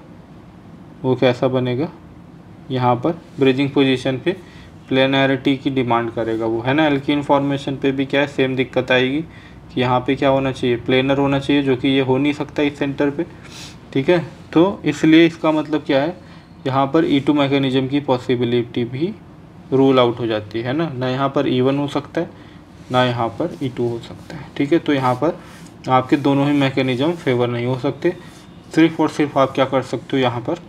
वो कैसा बनेगा, यहाँ पर ब्रिजिंग पोजीशन पे प्लेनैरिटी की डिमांड करेगा वो, है ना। एल्कीन फॉर्मेशन पे भी क्या है, सेम दिक्कत आएगी कि यहाँ पे क्या होना चाहिए, प्लेनर होना चाहिए, जो कि ये हो नहीं सकता इस सेंटर पे। ठीक है, तो इसलिए इसका मतलब क्या है, यहाँ पर E2 मैकेनिज्म की पॉसिबिलिटी भी रूल आउट हो जाती है ना यहाँ पर E1 हो सकता है, ना यहाँ पर E2 हो सकता है। ठीक है, तो यहाँ पर आपके दोनों ही मैकेनिज्म फेवर नहीं हो सकते, सिर्फ और सिर्फ आप क्या कर सकते हो, यहाँ पर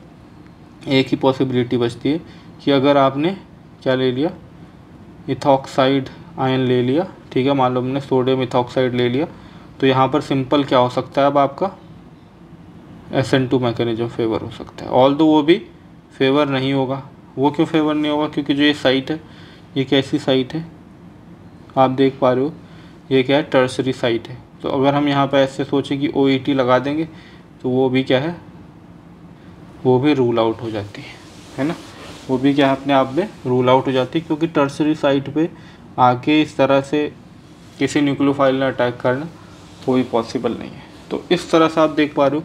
एक ही पॉसिबिलिटी बचती है कि अगर आपने क्या ले लिया, इथॉक्साइड आयन ले लिया। ठीक है, मान लो हमने सोडियम इथॉक्साइड ले लिया, तो यहाँ पर सिंपल क्या हो सकता है, अब आपका SN2 मैकेनिज्म फेवर हो सकता है। ऑल दो वो भी फेवर नहीं होगा, वो क्यों फेवर नहीं होगा, क्योंकि जो ये साइट है ये कैसी साइट है, आप देख पा रहे हो ये क्या है, टर्सरी साइट है। तो अगर हम यहाँ पर ऐसे सोचें कि OET लगा देंगे तो वो भी क्या है, वो भी रूल आउट हो जाती है ना, वो भी क्या है, अपने आप में रूल आउट हो जाती है, क्योंकि टर्सरी साइट पे आके इस तरह से किसी न्यूक्लियोफाइल ने अटैक करना कोई पॉसिबल नहीं है। तो इस तरह से आप देख पा रहे हो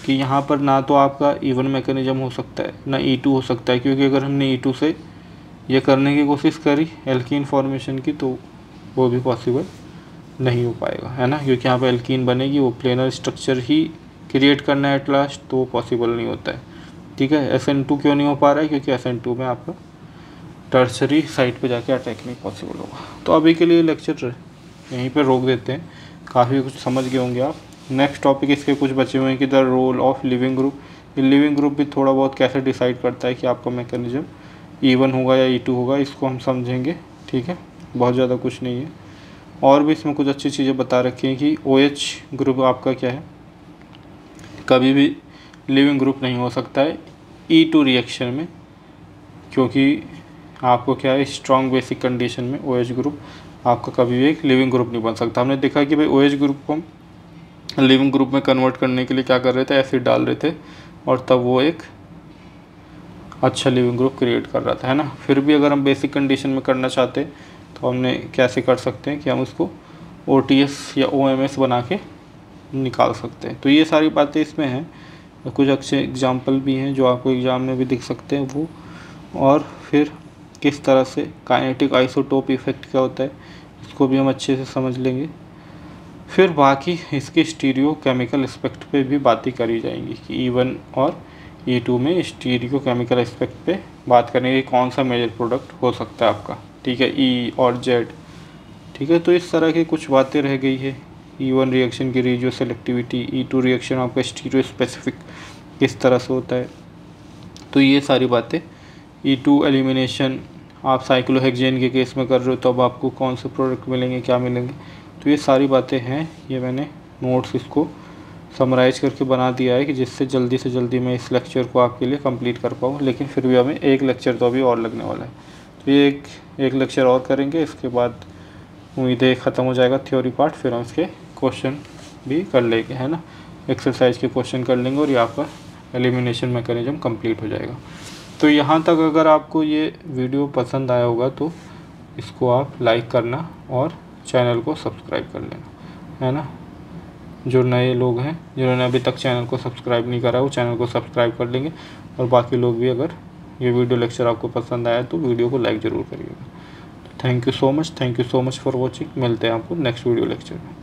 कि यहाँ पर ना तो आपका इवन मैकेनिज्म हो सकता है, ना E2 हो सकता है, क्योंकि अगर हमने E2 से ये करने की कोशिश करी एल्कीन फॉर्मेशन की तो वो भी पॉसिबल नहीं हो पाएगा, है ना, क्योंकि यहाँ पर एल्कीन बनेगी, वो प्लेनर स्ट्रक्चर ही क्रिएट करना है एट लास्ट, तो वो पॉसिबल नहीं होता है। ठीक है, SN2 क्यों नहीं हो पा रहा है, क्योंकि SN2 में आपका टर्सरी साइट पे जाके अटैक नहीं पॉसिबल होगा। तो अभी के लिए लेक्चर यहीं पे रोक देते हैं, काफ़ी कुछ समझ गए होंगे आप। नेक्स्ट टॉपिक इसके कुछ बचे हुए हैं कि the role of leaving group. ये लिविंग ग्रुप भी थोड़ा बहुत कैसे डिसाइड करता है कि आपका मैकेनिज्म E1 होगा या E2 होगा, इसको हम समझेंगे। ठीक है, बहुत ज़्यादा कुछ नहीं है, और भी इसमें कुछ अच्छी चीज़ें बता रखी हैं कि OH ग्रुप आपका क्या है, कभी भी लिविंग ग्रुप नहीं हो सकता है E2 रिएक्शन में, क्योंकि आपको क्या है, स्ट्रॉन्ग बेसिक कंडीशन में OH ग्रुप आपका कभी भी एक लिविंग ग्रुप नहीं बन सकता। हमने देखा कि भाई OH ग्रुप को हम लिविंग ग्रुप में कन्वर्ट करने के लिए क्या कर रहे थे, एसिड डाल रहे थे, और तब वो एक अच्छा लिविंग ग्रुप क्रिएट कर रहा था, है ना। फिर भी अगर हम बेसिक कंडीशन में करना चाहते हैं तो हमने कैसे कर सकते हैं कि हम उसको OTS या OMS बना के निकाल सकते हैं। तो ये सारी बातें इसमें हैं, कुछ अच्छे एग्जाम्पल भी हैं जो आपको एग्ज़ाम में भी दिख सकते हैं वो, और फिर किस तरह से काइनेटिक आइसोटोप इफ़ेक्ट क्या होता है इसको भी हम अच्छे से समझ लेंगे। फिर बाकी इसके स्टीरियो केमिकल एस्पेक्ट पे भी बातें करी जाएंगी कि E1 और E2 में स्टीरियो केमिकल एस्पेक्ट पे बात करेंगे कौन सा मेजर प्रोडक्ट हो सकता है आपका, ठीक है, E और Z, ठीक है। तो इस तरह की कुछ बातें रह गई है। E1 रिएक्शन की रेडियो सेलेक्टिविटी, E2 रिएक्शन आपका स्टीरियो स्पेसिफिक किस तरह से होता है, तो ये सारी बातें। E2 एलिमिनेशन आप साइक्लोहेक्सेन के केस में कर रहे हो तो अब आपको कौन से प्रोडक्ट मिलेंगे, क्या मिलेंगे, तो ये सारी बातें हैं। ये मैंने नोट्स इसको समराइज़ करके बना दिया है कि जिससे जल्दी से जल्दी मैं इस लेक्चर को आपके लिए कंप्लीट कर पाऊँ, लेकिन फिर भी हमें एक लेक्चर तो अभी और लगने वाला है। तो ये एक लेक्चर और करेंगे, इसके बाद उम्मीद है ख़त्म हो जाएगा थ्योरी पार्ट, फिर हम इसके क्वेश्चन भी कर लेंगे, है ना, एक्सरसाइज के क्वेश्चन कर लेंगे और यहाँ पर एलिमिनेशन मैकेनिज्म कंप्लीट हो जाएगा। तो यहाँ तक अगर आपको ये वीडियो पसंद आया होगा तो इसको आप लाइक करना और चैनल को सब्सक्राइब कर लेना, है ना। जो नए लोग हैं जिन्होंने अभी तक चैनल को सब्सक्राइब नहीं करा वो चैनल को सब्सक्राइब कर लेंगे, और बाकी लोग भी अगर ये वीडियो लेक्चर आपको पसंद आया तो वीडियो को लाइक ज़रूर करिएगा। Thank you so much for watching. मिलते हैं आपको नेक्स्ट वीडियो लेक्चर में।